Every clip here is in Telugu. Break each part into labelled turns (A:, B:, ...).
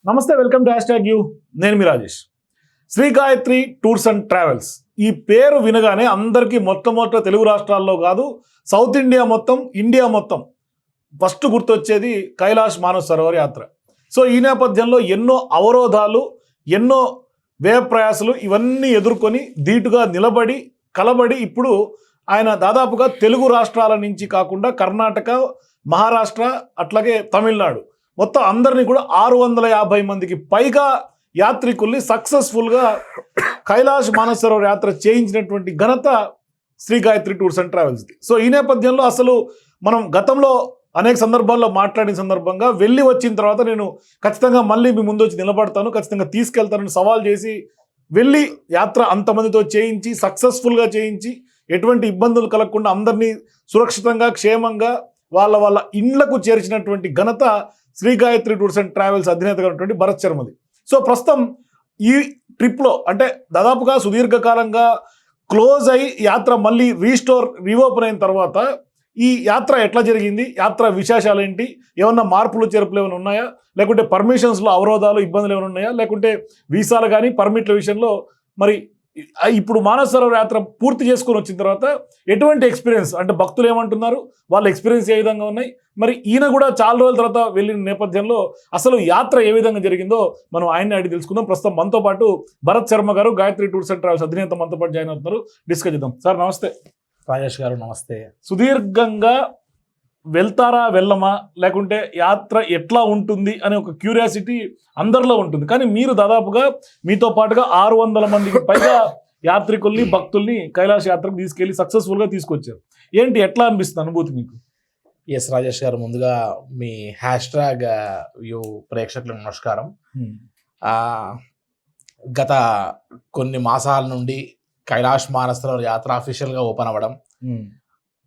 A: నమస్తే, వెల్కమ్ టు #యూ. నేను మీ Rajesh. Shri Gayatri tours and travels ఈ పేరు వినగానే అందరికీ మొట్టమొదట తెలుగు రాష్ట్రాల్లో కాదు, సౌత్ ఇండియా మొత్తం ఫస్ట్ గుర్తొచ్చేది కైలాష్ మానస్ సరోవర్ యాత్ర. సో ఈ నేపథ్యంలో ఎన్నో అవరోధాలు, ఎన్నో వ్యయ ప్రయాసాలు ఇవన్నీ ఎదుర్కొని ధీటుగా నిలబడి కలబడి ఇప్పుడు ఆయన దాదాపుగా తెలుగు రాష్ట్రాల నుంచి కాకుండా కర్ణాటక, మహారాష్ట్ర, అట్లాగే తమిళనాడు మొత్తం అందరినీ కూడా 650 మందికి పైగా యాత్రికుల్ని సక్సెస్ఫుల్గా కైలాష్ మానస్ సరోవర్ యాత్ర చేయించినటువంటి ఘనత శ్రీ గాయత్రి టూర్స్ అండ్ ట్రావెల్స్ది. సో ఈ నేపథ్యంలో అసలు మనం గతంలో అనేక సందర్భాల్లో మాట్లాడిన సందర్భంగా వెళ్ళి వచ్చిన తర్వాత నేను ఖచ్చితంగా మళ్ళీ మీ ముందు వచ్చి నిలబడతాను, ఖచ్చితంగా తీసుకెళ్తానని సవాల్ చేసి వెళ్ళి యాత్ర అంతమందితో చేయించి సక్సెస్ఫుల్గా చేయించి ఎటువంటి ఇబ్బందులు కలగకుండా అందరినీ సురక్షితంగా క్షేమంగా వాళ్ళ ఇండ్లకు చేర్చినటువంటి ఘనత Shri Gayatri tours and travels అధినేతగా ఉన్నటువంటి భరత్ శర్మది. సో ప్రస్తుతం ఈ ట్రిప్లో అంటే దాదాపుగా సుదీర్ఘకాలంగా క్లోజ్ అయ్యి యాత్ర మళ్ళీ రీఓపెన్ అయిన తర్వాత ఈ యాత్ర ఎట్లా జరిగింది, యాత్ర విశేషాలు ఏంటి, ఏమన్నా మార్పులు చేర్పులు ఏమైనా ఉన్నాయా, లేకుంటే పర్మిషన్స్లో అవరోధాలు ఇబ్బందులు ఏమైనా ఉన్నాయా, లేకుంటే వీసాలు కానీ పర్మిట్ల విషయంలో మరి ఇప్పుడు మానస్ సరోవర్ యాత్ర పూర్తి చేసుకొని వచ్చిన తర్వాత ఎటువంటి ఎక్స్పీరియన్స్, అంటే భక్తులు ఏమంటున్నారు, వాళ్ళ ఎక్స్పీరియన్స్ ఏ విధంగా ఉన్నాయి, మరి ఈయన కూడా చాలా రోజుల తర్వాత వెళ్ళిన నేపథ్యంలో అసలు యాత్ర ఏ విధంగా జరిగిందో మనం ఆయన్ని అడిగి తెలుసుకుందాం. ప్రస్తుతం మనతో పాటు భరత్ శర్మ గారు, గాయత్రి టూర్స్ అండ్ ట్రావెల్స్ అధినేత, మనతో పాటు జాయిన్ అవుతున్నారు. డిస్కస్ చేద్దాం. సార్ నమస్తే.
B: రాజేష్ గారు నమస్తే.
A: సుదీర్ఘంగా వెళ్తారా వెళ్ళమా, లేకుంటే యాత్ర ఎట్లా ఉంటుంది అనే ఒక క్యూరియాసిటీ అందరిలో ఉంటుంది. కానీ మీరు దాదాపుగా మీతో పాటుగా 600 మందికి పైగా యాత్రికుల్ని, భక్తుల్ని కైలాష్ యాత్రకు తీసుకెళ్లి సక్సెస్ఫుల్గా తీసుకొచ్చారు. ఏంటి, ఎట్లా అనిపిస్తుంది అనుభూతి మీకు?
B: ఎస్ రాజేష్ గారు, ముందుగా మీ #వ్యూ ప్రేక్షకులకు నమస్కారం. గత కొన్ని మాసాల నుండి కైలాష్ మానస్ సరోవర్ యాత్ర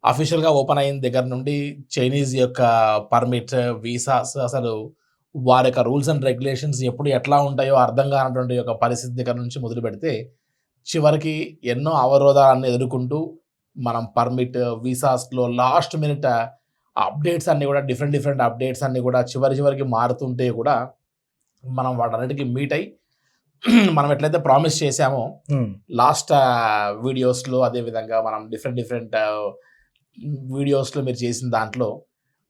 B: అఫీషియల్గా ఓపెన్ అయిన దగ్గర నుండి చైనీస్ యొక్క పర్మిట్, వీసాస్, అసలు వారి యొక్క రూల్స్ అండ్ రెగ్యులేషన్స్ ఎప్పుడు ఎట్లా ఉంటాయో అర్థం కానటువంటి యొక్క పరిస్థితి దగ్గర నుంచి మొదలు పెడితే చివరికి ఎన్నో అవరోధాలను ఎదుర్కొంటూ మనం పర్మిట్, వీసాస్లో లాస్ట్ మినిట్ అప్డేట్స్ అన్నీ కూడా డిఫరెంట్ అప్డేట్స్ అన్నీ కూడా చివరికి మారుతుంటే కూడా మనం వాటన్నిటికీ మీట్ అయ్యి మనం ఎట్లయితే ప్రామిస్ చేశామో లాస్ట్ వీడియోస్లో, అదేవిధంగా మనం డిఫరెంట్ వీడియోస్లో మీరు చేసిన దాంట్లో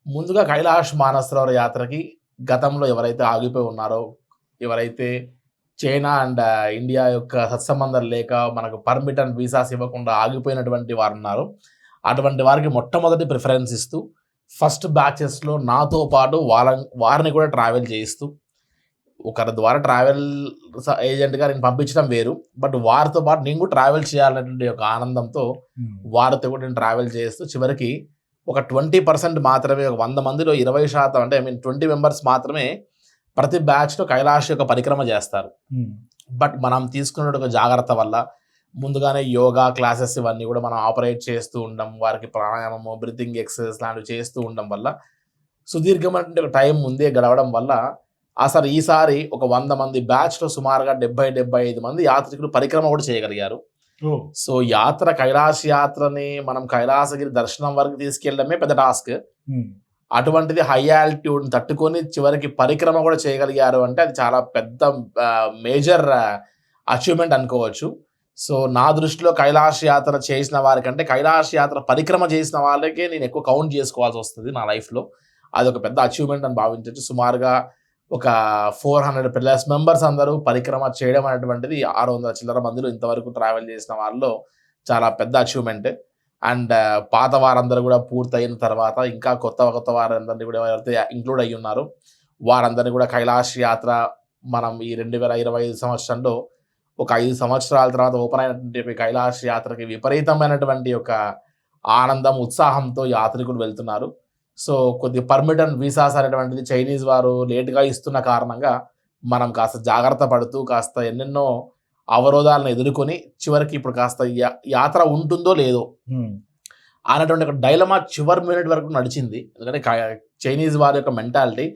B: ముందుగా కైలాష్ మానస్ సరోవర్ యాత్రకి గతంలో ఎవరైతే ఆగిపోయి ఉన్నారో, ఎవరైతే చైనా అండ్ ఇండియా యొక్క సత్సంబంధాలు లేక మనకు పర్మిట్ అండ్ వీసాస్ ఇవ్వకుండా ఆగిపోయినటువంటి వారు ఉన్నారు, అటువంటి వారికి మొట్టమొదటి ప్రిఫరెన్స్ ఇస్తూ ఫస్ట్ బ్యాచెస్లో నాతో పాటు వారిని కూడా ట్రావెల్ చేయిస్తూ, ఒకరి ద్వారా ట్రావెల్ ఏజెంట్గా నేను పంపించడం వేరు, బట్ వారితో పాటు నేను కూడా ట్రావెల్ చేయాలనేటువంటి ఒక ఆనందంతో వారితో కూడా నేను ట్రావెల్ చేస్తూ చివరికి ఒక 20% మాత్రమే, ఒక 100 మందిలో 20%, అంటే 20 మెంబర్స్ మాత్రమే ప్రతి బ్యాచ్లో కైలాష్ యొక్క పరిక్రమ చేస్తారు. బట్ మనం తీసుకున్న ఒక జాగ్రత్త వల్ల ముందుగానే యోగా క్లాసెస్ ఇవన్నీ కూడా మనం ఆపరేట్ చేస్తూ ఉండడం, వారికి ప్రాణాయామము, బ్రీతింగ్ ఎక్సర్సైజ్ లాంటివి చేస్తూ ఉండడం వల్ల సుదీర్ఘమైన ఒక టైం ముందే గడవడం వల్ల అసలు ఈసారి ఒక 100 మంది బ్యాచ్లో సుమారుగా 70-75 మంది యాత్రికులు పరిక్రమ కూడా చేయగలిగారు. సో కైలాష్ యాత్రని మనం కైలాసగిరి దర్శనం వరకు తీసుకెళ్ళడమే పెద్ద టాస్క్. అటువంటిది హై ఆల్టిట్యూడ్ తట్టుకొని చివరికి పరిక్రమ కూడా చేయగలిగారు అంటే అది చాలా పెద్ద మేజర్ అచీవ్మెంట్ అనుకోవచ్చు. సో నా దృష్టిలో కైలాష్ యాత్ర చేసిన వారికంటే కైలాష్ యాత్ర పరిక్రమ చేసిన వాళ్ళకే నేను ఎక్కువ కౌంట్ చేసుకోవాల్సి వస్తుంది నా లైఫ్లో. అది ఒక పెద్ద అచీవ్మెంట్ అని భావించవచ్చు. సుమారుగా ఒక 400+ మెంబర్స్ అందరూ పరిక్రమ చేయడం అనేటువంటిది 600 చిల్లర మందిలో ఇంతవరకు ట్రావెల్ చేసిన వాళ్ళలో చాలా పెద్ద అచీవ్మెంట్. అండ్ పాత వారందరూ కూడా పూర్తయిన తర్వాత ఇంకా కొత్త వారందరినీ కూడా ఎవరైతే ఇంక్లూడ్ అయ్యి ఉన్నారో వారందరినీ కూడా కైలాష్ యాత్ర మనం ఈ 2025 సంవత్సరంలో ఒక 5 సంవత్సరాల తర్వాత ఓపెన్ అయినటువంటి కైలాష్ యాత్రకి విపరీతమైనటువంటి ఒక ఆనందం, ఉత్సాహంతో యాత్రికులు వెళ్తున్నారు. సో కొద్ది పర్మిట్ అండ్ వీసాస్ అనేటువంటిది చైనీస్ వారు లేట్గా ఇస్తున్న కారణంగా మనం కాస్త జాగ్రత్త పడుతూ కాస్త ఎన్నెన్నో అవరోధాలను ఎదుర్కొని చివరికి ఇప్పుడు కాస్త యాత్ర ఉంటుందో లేదో అనేటువంటి ఒక డైలమా చివరి మినిట్ వరకు నడిచింది. ఎందుకంటే చైనీస్ వారి యొక్క మెంటాలిటీ,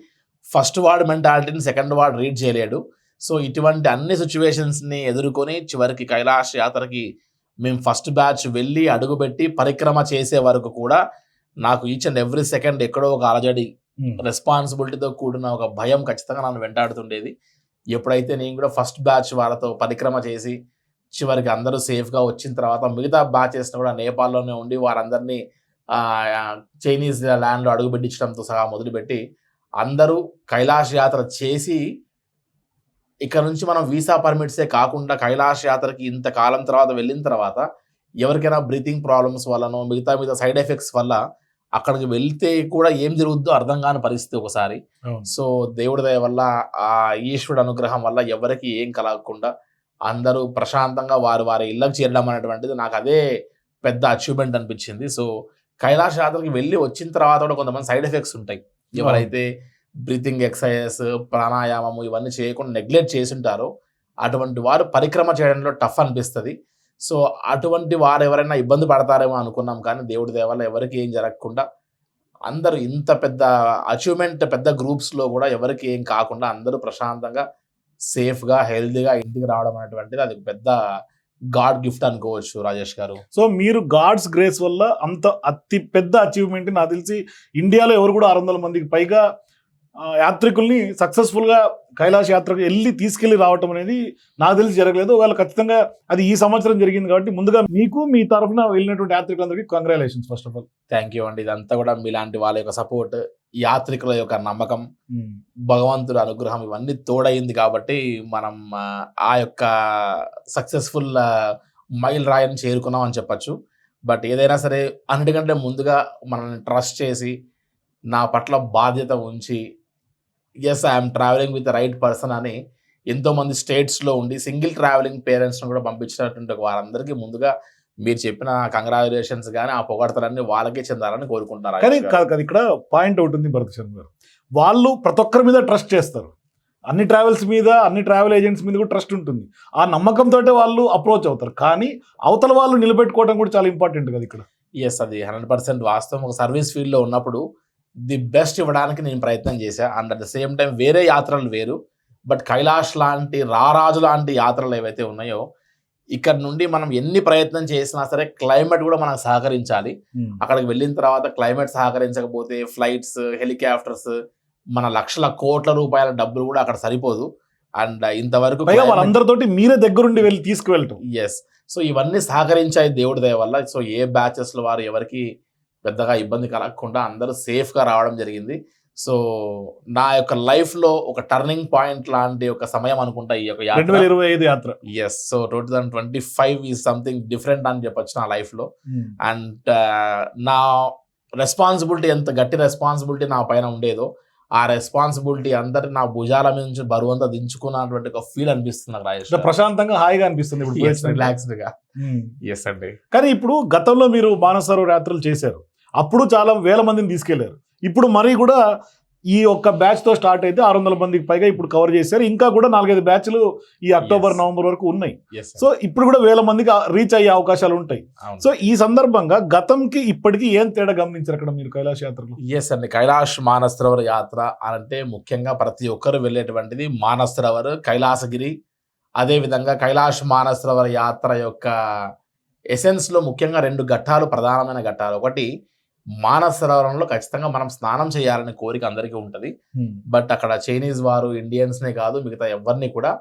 B: ఫస్ట్ వార్డ్ మెంటాలిటీని సెకండ్ వార్డ్ రీడ్ చేయలేడు. సో ఇటువంటి అన్ని సిచ్యువేషన్స్ని ఎదుర్కొని చివరికి కైలాష్ యాత్రకి మేము ఫస్ట్ బ్యాచ్ వెళ్ళి అడుగుపెట్టి పరిక్రమ చేసే వరకు కూడా నాకు ఈచ్ అండ్ ఎవ్రీ సెకండ్ ఎక్కడో ఒక అలజడి, రెస్పాన్సిబిలిటీతో కూడిన ఒక భయం ఖచ్చితంగా నన్ను వెంటాడుతుండేది. ఎప్పుడైతే నేను కూడా ఫస్ట్ బ్యాచ్ వాళ్ళతో పరిక్రమ చేసి చివరికి అందరూ సేఫ్గా వచ్చిన తర్వాత మిగతా బ్యాచెస్ని కూడా నేపాల్లోనే ఉండి వారందరినీ చైనీస్ ల్యాండ్లో అడుగుపెట్టించడంతో సహా మొదలుపెట్టి అందరూ కైలాష్ యాత్ర చేసి ఇక్కడ నుంచి మనం వీసా పర్మిట్సే కాకుండా కైలాష్ యాత్రకి ఇంతకాలం తర్వాత వెళ్ళిన తర్వాత ఎవరికైనా బ్రీతింగ్ ప్రాబ్లమ్స్ వల్లనో మిగతా సైడ్ ఎఫెక్ట్స్ వల్ల అక్కడికి వెళ్తే కూడా ఏం జరుగుద్దో అర్థం కాని పరిస్థితి ఒకసారి. సో దేవుడి దయ వల్ల ఆ ఈశ్వరుడు అనుగ్రహం వల్ల ఎవరికి ఏం కలగకుండా అందరూ ప్రశాంతంగా వారి ఇళ్ళకి చేరడం అనేటువంటిది నాకు అదే పెద్ద అచీవ్మెంట్ అనిపించింది. సో కైలాష్ యాత్రకి వెళ్ళి వచ్చిన తర్వాత కూడా కొంతమంది సైడ్ ఎఫెక్ట్స్ ఉంటాయి. ఎవరైతే బ్రీతింగ్ ఎక్సర్సైజెస్ ప్రాణాయామము ఇవన్నీ చేయకుండా నెగ్లెక్ట్ చేసి ఉంటారో అటువంటి వారు పరిక్రమ చేయడంలో టఫ్ అనిపిస్తుంది. సో అటువంటి వారు ఎవరైనా ఇబ్బంది పడతారేమో అనుకున్నాం, కానీ దేవుడి దయ వల్ల ఎవరికి ఏం జరగకుండా అందరూ ఇంత పెద్ద అచీవ్మెంట్ పెద్ద గ్రూప్స్లో కూడా ఎవరికి ఏం కాకుండా అందరూ ప్రశాంతంగా సేఫ్గా హెల్తీగా ఇంటికి రావడం అనేటువంటిది అది పెద్ద గాడ్ గిఫ్ట్ అనుకోవచ్చు రాజేష్ గారు.
A: సో మీరు గాడ్స్ గ్రేస్ వల్ల అంత అతి పెద్ద అచీవ్మెంట్ నాకు తెలిసి ఇండియాలో ఎవరు కూడా 600 మందికి పైగా యాత్రికుల్ని సక్సెస్ఫుల్గా కైలాష్ యాత్రకు వెళ్ళి తీసుకెళ్లి రావటం అనేది నాకు తెలిసి జరగలేదు. ఒకవేళ ఖచ్చితంగా అది ఈ సంవత్సరం జరిగింది కాబట్టి ముందుగా మీకు మీ తరఫున వెళ్ళినటువంటి యాత్రికులందరికీ congratulations first of all.
B: Thank you అండి. ఇదంతా కూడా మీలాంటి వాళ్ళ యొక్క సపోర్ట్, యాత్రికుల యొక్క నమ్మకం, భగవంతుడి అనుగ్రహం ఇవన్నీ తోడైంది కాబట్టి మనం ఆ యొక్క సక్సెస్ఫుల్ మైల్ రాయిని చేరుకున్నాం అని చెప్పచ్చు. బట్ ఏదైనా సరే అన్నిటికంటే ముందుగా మనల్ని ట్రస్ట్ చేసి నా పట్ల బాధ్యత ఉంచి yes I'm travelling with the right person అని ఎంతోమంది స్టేట్స్లో ఉండి సింగిల్ ట్రావెలింగ్ పేరెంట్స్ను కూడా పంపించినటువంటి వారందరికీ ముందుగా మీరు చెప్పిన కంగ్రాచులేషన్స్ కానీ ఆ పొగడతలన్నీ వాళ్ళకే చెందాలని కోరుకుంటున్నారు.
A: కానీ కాదు, ఇక్కడ పాయింట్ ఒకటి ఉంది భరత్ శర్మ గారు, వాళ్ళు ప్రతి ఒక్కరి మీద ట్రస్ట్ చేస్తారు. అన్ని ట్రావెల్స్ మీద అన్ని ట్రావెల్ ఏజెంట్స్ మీద కూడా ట్రస్ట్ ఉంటుంది. ఆ నమ్మకంతో వాళ్ళు అప్రోచ్ అవుతారు. కానీ అవతల వాళ్ళు నిలబెట్టుకోవడం కూడా చాలా ఇంపార్టెంట్ కదా ఇక్కడ.
B: ఎస్, అది 100% వాస్తవం. ఒక సర్వీస్ ఫీల్డ్లో ఉన్నప్పుడు ది బెస్ట్ ఇవ్వడానికి నేను ప్రయత్నం చేశాను. And at the same time వేరే యాత్రలు వేరు, బట్ కైలాష్ లాంటి రారాజు లాంటి యాత్రలు ఏవైతే ఉన్నాయో ఇక్కడ నుండి మనం ఎన్ని ప్రయత్నం చేసినా సరే క్లైమేట్ కూడా మనకు సహకరించాలి. అక్కడికి వెళ్ళిన తర్వాత క్లైమేట్ సహకరించకపోతే ఫ్లైట్స్, హెలికాప్టర్స్, మన లక్షల కోట్ల రూపాయల డబ్బులు కూడా అక్కడ సరిపోదు. అండ్ ఇంతవరకు
A: వాళ్ళందరితోటి మీరే దగ్గరుండి వెళ్ళి తీసుకువెళ్ళటం.
B: ఎస్, సో ఇవన్నీ సహకరించాయి దేవుడి దయ వల్ల. సో ఏ బ్యాచెస్లో వారు ఎవరికి పెద్దగా ఇబ్బంది కలగకుండా అందరూ సేఫ్గా రావడం జరిగింది. సో నా యొక్క లైఫ్లో ఒక టర్నింగ్ పాయింట్ లాంటి ఒక సమయం అనుకుంటా ఈ యొక్క
A: 2025 యాత్ర.
B: Yes, so 2025 is something different అని చెప్పొచ్చు నా లైఫ్లో. అండ్ నా రెస్పాన్సిబిలిటీ ఎంత గట్టి రెస్పాన్సిబిలిటీ నా పైన ఉండేదో ఆ రెస్పాన్సిబిలిటీ అందరి నా భుజాల మీద నుంచి బరువు అంతా దించుకున్నటువంటి ఒక ఫీల్ అనిపిస్తుంది నాకు రాజేష్.
A: ప్రశాంతంగా హాయిగా అనిపిస్తుంది ఇప్పుడు,
B: రిలాక్స్డ్ గా. ఎస్ అండి.
A: కానీ ఇప్పుడు గతంలో మీరు మానసరోవర్ యాత్రలు చేశారు, అప్పుడు చాలా వేల మందిని తీసుకెళ్లారు. ఇప్పుడు మరీ కూడా ఈ ఒక్క బ్యాచ్ తో స్టార్ట్ అయితే 600 మందికి పైగా ఇప్పుడు కవర్ చేశారు. ఇంకా కూడా 4-5 బ్యాచ్లు ఈ అక్టోబర్ నవంబర్ వరకు ఉన్నాయి. సో ఇప్పుడు కూడా వేల మందికి రీచ్ అయ్యే అవకాశాలు ఉంటాయి. సో ఈ సందర్భంగా గతంకి ఇప్పటికీ ఏం తేడా గమనించారు అక్కడ మీరు కైలాష్ యాత్రలో?
B: ఎస్ అండి, కైలాష్ మానసరోవర్ యాత్ర అంటే ముఖ్యంగా ప్రతి ఒక్కరు వెళ్ళేటువంటిది మానసరోవర్, కైలాసగిరి. అదేవిధంగా కైలాష్ మానసరోవర్ యాత్ర యొక్క ఎసెన్స్లో ముఖ్యంగా 2 ఘట్టాలు, ప్రధానమైన ఘట్టాలు. ఒకటి మానసరోవరంలో ఖచ్చితంగా మనం స్నానం చేయాలనే కోరిక అందరికీ ఉంటుంది. బట్ అక్కడ చైనీస్ వారు ఇండియన్స్నే కాదు మిగతా ఎవరిని కూడా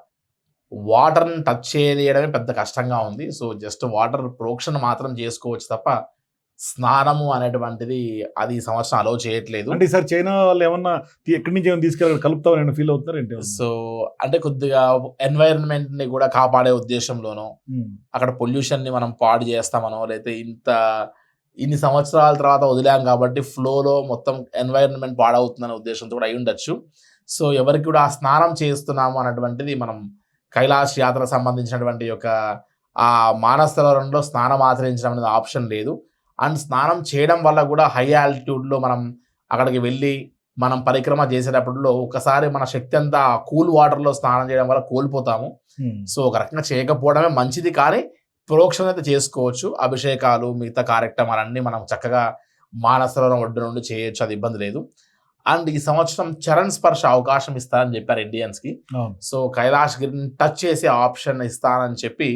B: వాటర్ని టచ్ చేయడమే పెద్ద కష్టంగా ఉంది. సో జస్ట్ వాటర్ ప్రోక్షణ మాత్రం చేసుకోవచ్చు తప్ప స్నానము అనేటువంటిది అది ఈ సంవత్సరం అలౌ చేయట్లేదు.
A: అంటే సార్ చైనా వాళ్ళు ఏమన్నా ఎక్కడి నుంచి ఏమైనా తీసుకెళ్ళి కలుపుతామని ఫీల్ అవుతున్నారు ఏంటి?
B: సో అంటే కొద్దిగా ఎన్వైరన్మెంట్ ని కూడా కాపాడే ఉద్దేశంలోనో అక్కడ పొల్యూషన్ ని మనం పాడు చేస్తామనో లేకపోతే ఇన్ని సంవత్సరాల తర్వాత వదిలాం కాబట్టి ఫ్లోలో మొత్తం ఎన్వైరన్మెంట్ పాడవుతుందనే ఉద్దేశంతో కూడా అయి ఉండొచ్చు. సో ఎవరికి కూడా ఆ స్నానం చేస్తున్నాము అన్నటువంటిది మనం కైలాష్ యాత్ర సంబంధించినటువంటి యొక్క ఆ మానసరోవరంలో స్నానం ఆచరించడం అనేది ఆప్షన్ లేదు. అండ్ స్నానం చేయడం వల్ల కూడా హై ఆల్టిట్యూడ్లో మనం అక్కడికి వెళ్ళి మనం పరిక్రమ చేసేటప్పుడు ఒకసారి మన శక్తి అంతా కూల్ వాటర్లో స్నానం చేయడం వల్ల కోల్పోతాము. సో ఒక రకంగా చేయకపోవడమే మంచిది, కానీ ప్రోక్షణ అయితే చేసుకోవచ్చు. అభిషేకాలు మిగతా కార్యక్రమాలన్నీ మనం చక్కగా మానసరోవరం ఒడ్డు నుండి చేయొచ్చు, అది ఇబ్బంది లేదు. అండ్ ఈ సంవత్సరం చరణ్ స్పర్శ అవకాశం ఇస్తారని చెప్పారు ఇండియన్స్కి. సో కైలాష్ గిరిని టచ్ చేసే ఆప్షన్ ఇస్తానని చెప్పి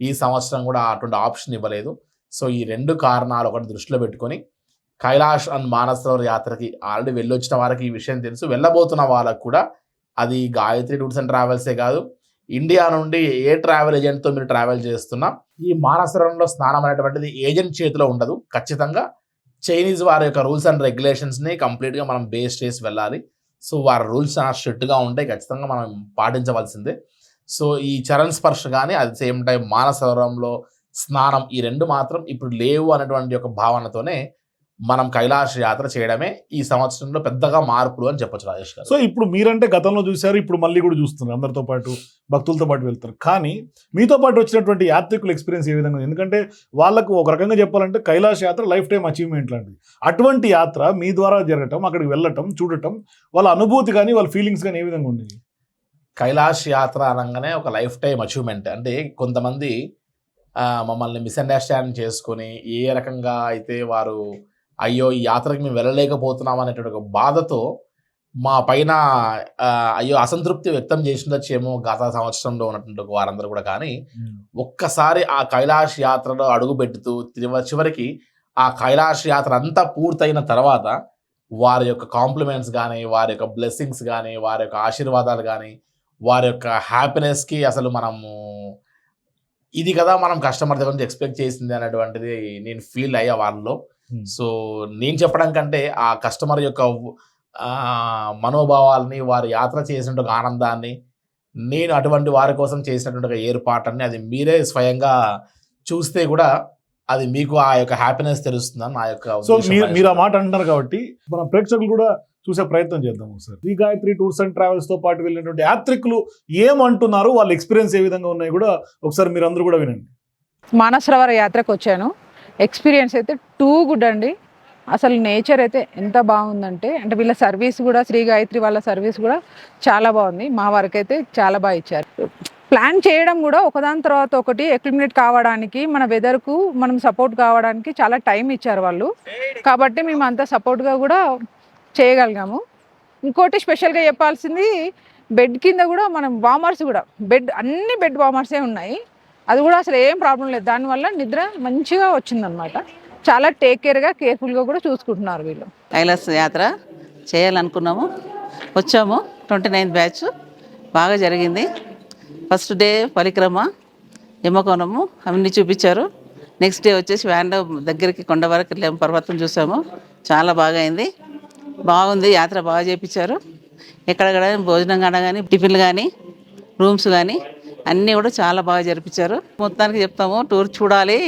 B: ఈ సంవత్సరం కూడా అటువంటి ఆప్షన్ ఇవ్వలేదు. సో ఈ 2 కారణాలు ఒకటి దృష్టిలో పెట్టుకొని కైలాష్ అండ్ మానసరోవర్ యాత్రకి ఆల్రెడీ వెళ్ళొచ్చిన వారికి ఈ విషయం తెలుసు. వెళ్ళబోతున్న వాళ్ళకు కూడా అది గాయత్రి టూర్స్ అండ్ ట్రావెల్సే కాదు, ఇండియా నుండి ఏ ట్రావెల్ ఏజెంట్తో మీరు ట్రావెల్ చేస్తున్నా ఈ మానసరోవరంలో స్నానం అనేటువంటిది ఏజెంట్ చేతిలో ఉండదు. ఖచ్చితంగా చైనీస్ వారి యొక్క రూల్స్ అండ్ రెగ్యులేషన్స్ని కంప్లీట్గా మనం బేస్ చేసి వెళ్ళాలి. సో వారి రూల్స్ చాలా స్ట్రిక్ట్గా ఉంటాయి, ఖచ్చితంగా మనం పాటించవలసిందే. సో ఈ చరణ్ స్పర్శ కానీ అట్ ద సేమ్ టైం మానసరోవరంలో స్నానం ఈ రెండు మాత్రం ఇప్పుడు లేవు అనేటువంటి ఒక భావనతోనే మనం కైలాష్ యాత్ర చేయడమే ఈ సంవత్సరంలో పెద్దగా మార్పులు అని చెప్పొచ్చు రాజేష్ గారు.
A: సో ఇప్పుడు మీరంటే గతంలో చూశారు, ఇప్పుడు మళ్ళీ కూడా చూస్తున్నారు, అందరితో పాటు భక్తులతో పాటు వెళ్తారు. కానీ మీతో పాటు వచ్చినటువంటి యాత్రికుల ఎక్స్పీరియన్స్ ఏ విధంగా ఉంది? ఎందుకంటే వాళ్ళకు ఒక రకంగా చెప్పాలంటే కైలాష్ యాత్ర లైఫ్ టైం అచీవ్మెంట్ లాంటిది. అటువంటి యాత్ర మీ ద్వారా జరగటం, అక్కడికి వెళ్ళటం, చూడటం, వాళ్ళ అనుభూతి కానీ వాళ్ళ ఫీలింగ్స్ కానీ ఏ విధంగా ఉండేది?
B: కైలాష్ యాత్ర అనగానే ఒక లైఫ్ టైం అచీవ్మెంట్. అంటే కొంతమంది మమ్మల్ని మిస్అండర్స్టాండ్ చేసుకొని ఏ రకంగా అయితే వారు అయ్యో ఈ యాత్రకి మేము వెళ్ళలేకపోతున్నాం అనేటువంటి ఒక బాధతో మా పైన అయ్యో అసంతృప్తి వ్యక్తం చేసిందొచ్చేమో గత సంవత్సరంలో ఉన్నటువంటి వారందరూ కూడా. కానీ ఒక్కసారి ఆ కైలాష్ యాత్రలో అడుగుపెట్టుతూ చివరికి ఆ కైలాష్ యాత్ర అంతా పూర్తయిన తర్వాత వారి యొక్క కాంప్లిమెంట్స్ కానీ, వారి యొక్క బ్లెస్సింగ్స్ కానీ, వారి యొక్క ఆశీర్వాదాలు కానీ, వారి యొక్క హ్యాపీనెస్కి అసలు మనము ఇది కదా మనం కస్టమర్ దగ్గర నుంచి ఎక్స్పెక్ట్ చేసింది అనేటువంటిది నేను ఫీల్ అయ్యా వాళ్ళలో. సో నేను చెప్పడం కంటే ఆ కస్టమర్ యొక్క మనోభావాల్ని, వారి యాత్ర చేసినటువంటి ఆనందాన్ని, నేను అటువంటి వారి కోసం చేసినటువంటి ఏర్పాటుని అది మీరే స్వయంగా చూస్తే కూడా అది మీకు ఆ యొక్క హ్యాపీనెస్ తెలుస్తుందని నా యొక్క.
A: సో మీరు ఆ మాట అంటున్నారు కాబట్టి మన ప్రేక్షకులు కూడా చూసే ప్రయత్నం చేద్దాం ఒకసారి. Shri Gayatri tours and travels తో పాటు వెళ్ళినటువంటి యాత్రికులు ఏమంటున్నారు, వాళ్ళ ఎక్స్పీరియన్స్ ఏ విధంగా ఉన్నాయి కూడా ఒకసారి మీరు అందరూ కూడా వినండి.
C: మానసరోవర్ యాత్రకు వచ్చాను. ఎక్స్పీరియన్స్ అయితే టూ గుడ్ అండి. అసలు నేచర్ అయితే ఎంత బాగుందంటే, అంటే వీళ్ళ సర్వీస్ కూడా, శ్రీ గాయత్రి వాళ్ళ సర్వీస్ కూడా చాలా బాగుంది. మా వరకు అయితే చాలా బాగా ఇచ్చారు. ప్లాన్ చేయడం కూడా ఒకదాని తర్వాత ఒకటి అక్లిమినేట్ కావడానికి, మన వెదర్కు మనం సపోర్ట్ కావడానికి చాలా టైం ఇచ్చారు వాళ్ళు. కాబట్టి మేము అంత సపోర్ట్గా కూడా చేయగలిగాము. ఇంకోటి స్పెషల్గా చెప్పాల్సింది, బెడ్ కింద కూడా మనం వార్మర్స్ కూడా అన్ని బెడ్ వార్మర్సే ఉన్నాయి. అది కూడా అసలు ఏం ప్రాబ్లం లేదు. దానివల్ల నిద్ర మంచిగా వచ్చిందనమాట. చాలా టేక్ కేర్గా, కేర్ఫుల్గా కూడా చూసుకుంటున్నారు వీళ్ళు.
D: కైలాస యాత్ర చేయాలనుకున్నాము, వచ్చాము. 29th బ్యాచ్ బాగా జరిగింది. ఫస్ట్ డే పరిక్రమ, యమకోణము అవన్నీ చూపించారు. నెక్స్ట్ డే వచ్చేసి వ్యాన్లో దగ్గరికి కొండ వరకు వెళ్ళాము, పర్వతం చూసాము. చాలా బాగా అయింది, బాగుంది. యాత్ర బాగా చేయించారు. ఎక్కడ భోజనం కానీ, టిఫిన్లు కానీ, రూమ్స్ కానీ అన్నీ కూడా చాలా బాగా జరిపించారు. మొత్తానికి చెప్తాము, టూర్ చూడాలి,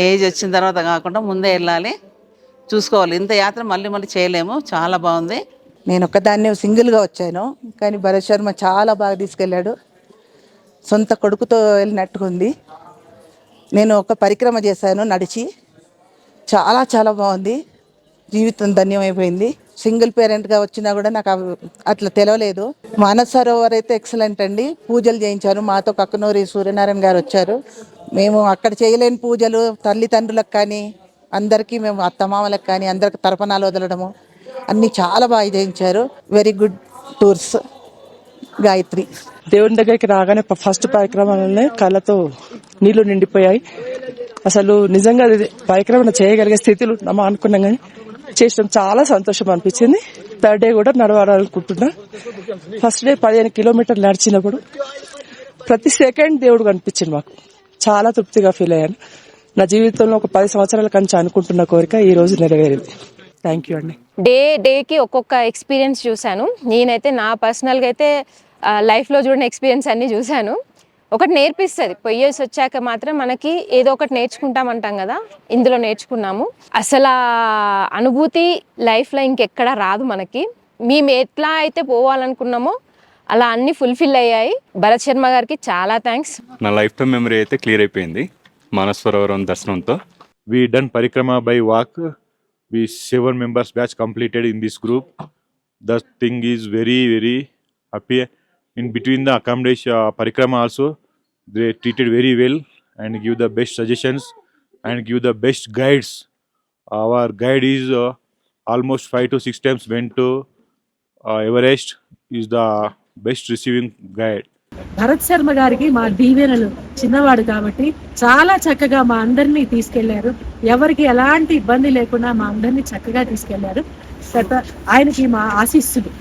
D: ఏజ్ వచ్చిన తర్వాత కాకుండా ముందే వెళ్ళాలి, చూసుకోవాలి. ఇంత యాత్ర మళ్ళీ చేయలేము. చాలా బాగుంది.
E: నేను ఒక్కదాన్నే సింగిల్గా వచ్చాను, కానీ భరత్ శర్మ చాలా బాగా తీసుకెళ్ళాడు. సొంత కొడుకుతో వెళ్ళినట్టుగా ఉంది. నేను ఒక పరిక్రమ చేశాను నడిచి, చాలా చాలా బాగుంది. జీవితం ధన్యమైపోయింది. సింగిల్ పేరెంట్గా వచ్చినా కూడా నాకు అట్లా తెలియలేదు. మానసరోవర్ అయితే ఎక్సలెంట్ అండి. పూజలు చేయించారు మాతో. కక్కనూరి సూర్యనారాయణ గారు వచ్చారు. మేము అక్కడ చేయలేని పూజలు తల్లిదండ్రులకు కానీ, అందరికీ మేము అత్తమామలకు కానీ అందరికి తర్పణాలు వదలడము అన్నీ చాలా బాగా చేయించారు. Very good tours Gayatri.
F: దేవుని దగ్గరికి రాగానే ఫస్ట్ పరిక్రమలోనే కళ్ళతో నీళ్లు నిండిపోయాయి. అసలు నిజంగా పరిక్రమణ చేయగలిగే స్థితిలో ఉన్నామా అనుకున్నాం, కానీ చేసడం చాలా సంతోషం అనిపించింది. థర్డ్ డే కూడా నడవాలనుకుంటున్నా. ఫస్ట్ డే 15 కిలోమీటర్లు నడిచినప్పుడు ప్రతి సెకండ్ దేవుడు కనిపించింది. మాకు చాలా తృప్తిగా ఫీల్ అయ్యాను. నా జీవితంలో ఒక 10 సంవత్సరాల కంచి అనుకుంటున్న కోరిక ఈ రోజు నెరవేరింది. థ్యాంక్ యూ అండి.
G: డేకి ఒక్కొక్క ఎక్స్పీరియన్స్ చూశాను. నేనైతే నా పర్సనల్గా అయితే లైఫ్లో చూడని ఎక్స్పీరియన్స్ అన్నీ చూశాను. ఒకటి నేర్పిస్తుంది, పొయ్యేసి వచ్చాక మాత్రం మనకి ఏదో ఒకటి నేర్చుకుంటామంటాం కదా, ఇందులో నేర్చుకున్నాము. అసలు అనుభూతి లైఫ్లో ఇంకెక్కడ రాదు మనకి. మేము ఎట్లా అయితే పోవాలనుకున్నామో అలా అన్నీ ఫుల్ఫిల్ అయ్యాయి. భరత్ శర్మ గారికి చాలా థ్యాంక్స్.
H: నా లైఫ్ టైం మెమరీ అయితే క్లియర్ అయిపోయింది మానసరోవరం దర్శనంతో. We done parikrama by walk. We 7 members batch completed in this group. The thing is very very happy. In between the accommodation parikrama also they treated very well and give the best suggestions and give the best guides. Our guide is almost 5 to 6 times went to Everest. Is the best receiving guide.
I: Bharat Sharma గారికి మా దీవెనలు. చిన్నవాడు కాబట్టి చాలా చక్కగా మా అందరినీ తీసుకెళ్లారు. ఎవరికి ఎలాంటి ఇబ్బంది లేకుండా మా అందరినీ చక్కగా తీసుకెళ్లారు. ఆయనకి మా ఆశీస్సులు.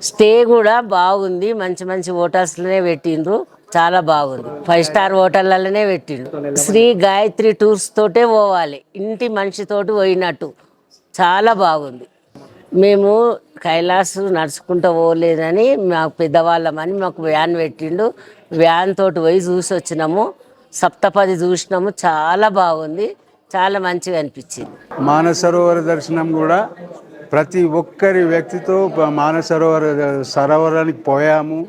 J: స్టే కూడా బాగుంది, మంచి మంచి హోటల్స్లోనే పెట్టిండ్రు, చాలా బాగుంది. 5 స్టార్ హోటళ్ళలోనే పెట్టిండ్రు. శ్రీ గాయత్రి టూర్స్ తోటే పోవాలి, ఇంటి మనిషితోటి పోయినట్టు, చాలా బాగుంది. మేము కైలాస్ నడుచుకుంటూ పోలేదని మాకు పెద్దవాళ్ళమని మాకు వ్యాన్ పెట్టిండు, వ్యాన్ తోటి పోయి చూసి వచ్చినాము. సప్తపది చూసినాము, చాలా బాగుంది, చాలా మంచిగా అనిపించింది.
K: మానసరోవర దర్శనం కూడా ప్రతి ఒక్కరి వ్యక్తితో సరోవరానికి పోయాము.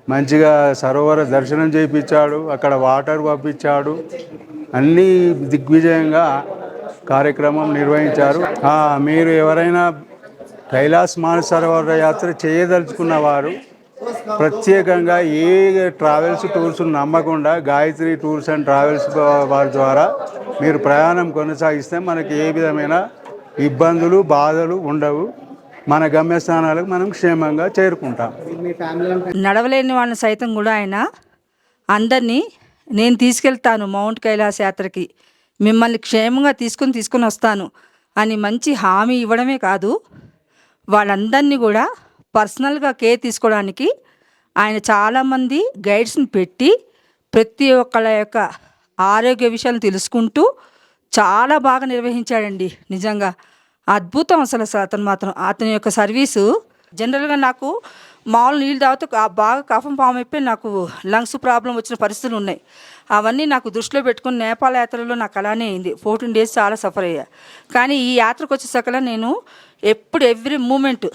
K: మంచిగా సరోవర దర్శనం చేయించాడు, అక్కడ వాటర్ పంపించాడు, అన్నీ దిగ్విజయంగా కార్యక్రమం నిర్వహించారు. మీరు ఎవరైనా కైలాస్ మానసరోవర యాత్ర చేయదలుచుకున్న వారు ప్రత్యేకంగా ఏ ట్రావెల్స్ టూర్స్ నమ్మకుండా గాయత్రి టూర్స్ అండ్ ట్రావెల్స్ వారి ద్వారా మీరు ప్రయాణం కొనసాగిస్తే మనకి ఏ విధమైన ఇబ్బందులు బాధలు ఉండవు. మన గమ్యస్థానాలకు మనం క్షేమంగా చేరుకుంటాం.
L: నడవలేని వాళ్ళని సైతం కూడా ఆయన అందరినీ నేను తీసుకెళ్తాను మౌంట్ కైలాస్ యాత్రకి, మిమ్మల్ని క్షేమంగా తీసుకొని వస్తాను అని మంచి హామీ ఇవ్వడమే కాదు, వాళ్ళందరినీ కూడా పర్సనల్గా కేర్ తీసుకోవడానికి ఆయన చాలామంది గైడ్స్ని పెట్టి ప్రతి ఒక్కళ్ళ యొక్క ఆరోగ్య విషయాలు తెలుసుకుంటూ చాలా బాగా నిర్వహించాడండి. నిజంగా అద్భుతం అసలు అతని యొక్క సర్వీసు. జనరల్గా నాకు మామూలు నీళ్ళు తాగితే బాగా కఫం పాము అయిపోయి నాకు లంగ్స్ ప్రాబ్లం వచ్చిన పరిస్థితులు ఉన్నాయి. అవన్నీ నాకు దృష్టిలో పెట్టుకుని నేపాల్ యాత్రలో నాకు అలానే అయింది. 14 days చాలా సఫర్ అయ్యా. కానీ ఈ యాత్రకు వచ్చేసకల నేను ఎవ్రీ మూమెంట్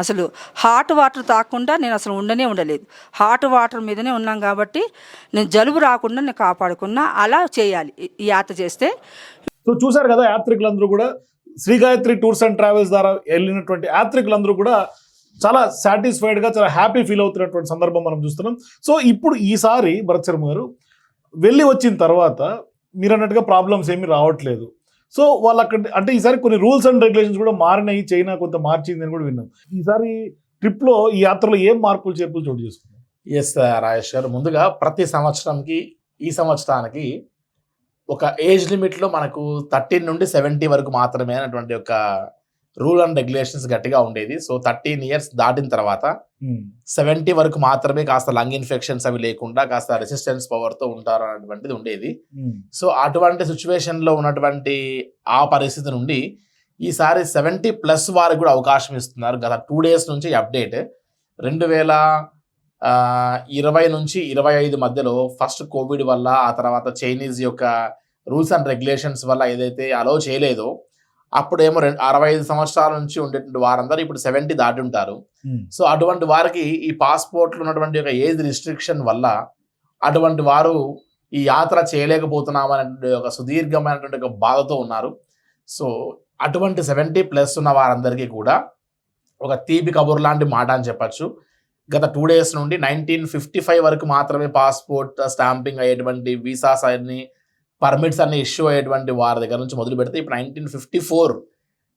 L: అసలు హాట్ వాటర్ తాగకుండా నేను అసలు ఉండలేదు. హాట్ వాటర్ మీదనే ఉన్నాం కాబట్టి నేను జలుబు రాకుండా నేను కాపాడుకున్నా. అలా చేయాలి ఈ యాత్ర చేస్తే.
A: సో చూసారు కదా, యాత్రికులందరూ కూడా Shri Gayatri tours and travels ద్వారా వెళ్ళినటువంటి యాత్రికులందరూ కూడా చాలా సాటిస్ఫైడ్గా, చాలా హ్యాపీ ఫీల్ అవుతున్నటువంటి సందర్భం మనం చూస్తున్నాం. సో ఇప్పుడు ఈసారి భరత్ శర్మ గారు వెళ్ళి వచ్చిన తర్వాత మీరు అన్నట్టుగా ప్రాబ్లమ్స్ ఏమీ రావట్లేదు. సో వాళ్ళు అక్కడ అంటే ఈసారి కొన్ని రూల్స్ అండ్ రెగ్యులేషన్స్ కూడా మారినాయి, చైనా కొంత మార్చింది అని కూడా విన్నాం. ఈసారి ట్రిప్లో ఈ యాత్రలో ఏం మార్పులు చేర్పులు చోటు చేసుకున్నాం?
B: ఎస్ రాజేష్ గారు, ముందుగా ప్రతి సంవత్సరంకి ఈ సంవత్సరానికి ఒక ఏజ్ లిమిట్లో మనకు 13 నుండి 70 వరకు మాత్రమే అనేటువంటి ఒక రూల్ అండ్ రెగ్యులేషన్స్ గట్టిగా ఉండేది. సో 13 years దాటిన తర్వాత 70 వరకు మాత్రమే కాస్త లంగ్ ఇన్ఫెక్షన్స్ అవి లేకుండా కాస్త రెసిస్టెన్స్ పవర్తో ఉంటారు అనేటువంటిది ఉండేది. సో అటువంటి సిచ్యువేషన్లో ఉన్నటువంటి ఆ పరిస్థితి నుండి ఈసారి 70+ వారికి కూడా అవకాశం ఇస్తున్నారు. గత 2 days నుంచి అప్డేట్ 2020 నుంచి 25 మధ్యలో ఫస్ట్ కోవిడ్ వల్ల, ఆ తర్వాత చైనీస్ యొక్క రూల్స్ అండ్ రెగ్యులేషన్స్ వల్ల ఏదైతే అలో చేయలేదో అప్పుడేమో 65 సంవత్సరాల నుంచి ఉండేటువంటి వారందరూ ఇప్పుడు 70 దాటి ఉంటారు. సో అటువంటి వారికి ఈ పాస్పోర్ట్లు ఉన్నటువంటి ఒక ఏజ్ రిస్ట్రిక్షన్ వల్ల అటువంటి వారు ఈ యాత్ర చేయలేకపోతున్నామనే ఒక సుదీర్ఘమైనటువంటి ఒక బాధతో ఉన్నారు. సో అటువంటి 70+ ఉన్న వారందరికీ కూడా ఒక తీపి కబుర్ లాంటి మాట అని చెప్పచ్చు. గత 2 days నుండి 1955 వరకు మాత్రమే పాస్పోర్ట్ స్టాంపింగ్ అయ్యేటువంటి వీసాస్ అన్ని పర్మిట్స్ అన్ని ఇష్యూ అయ్యేటువంటి వారి దగ్గర నుంచి మొదలు పెడితే ఇప్పుడు 1954,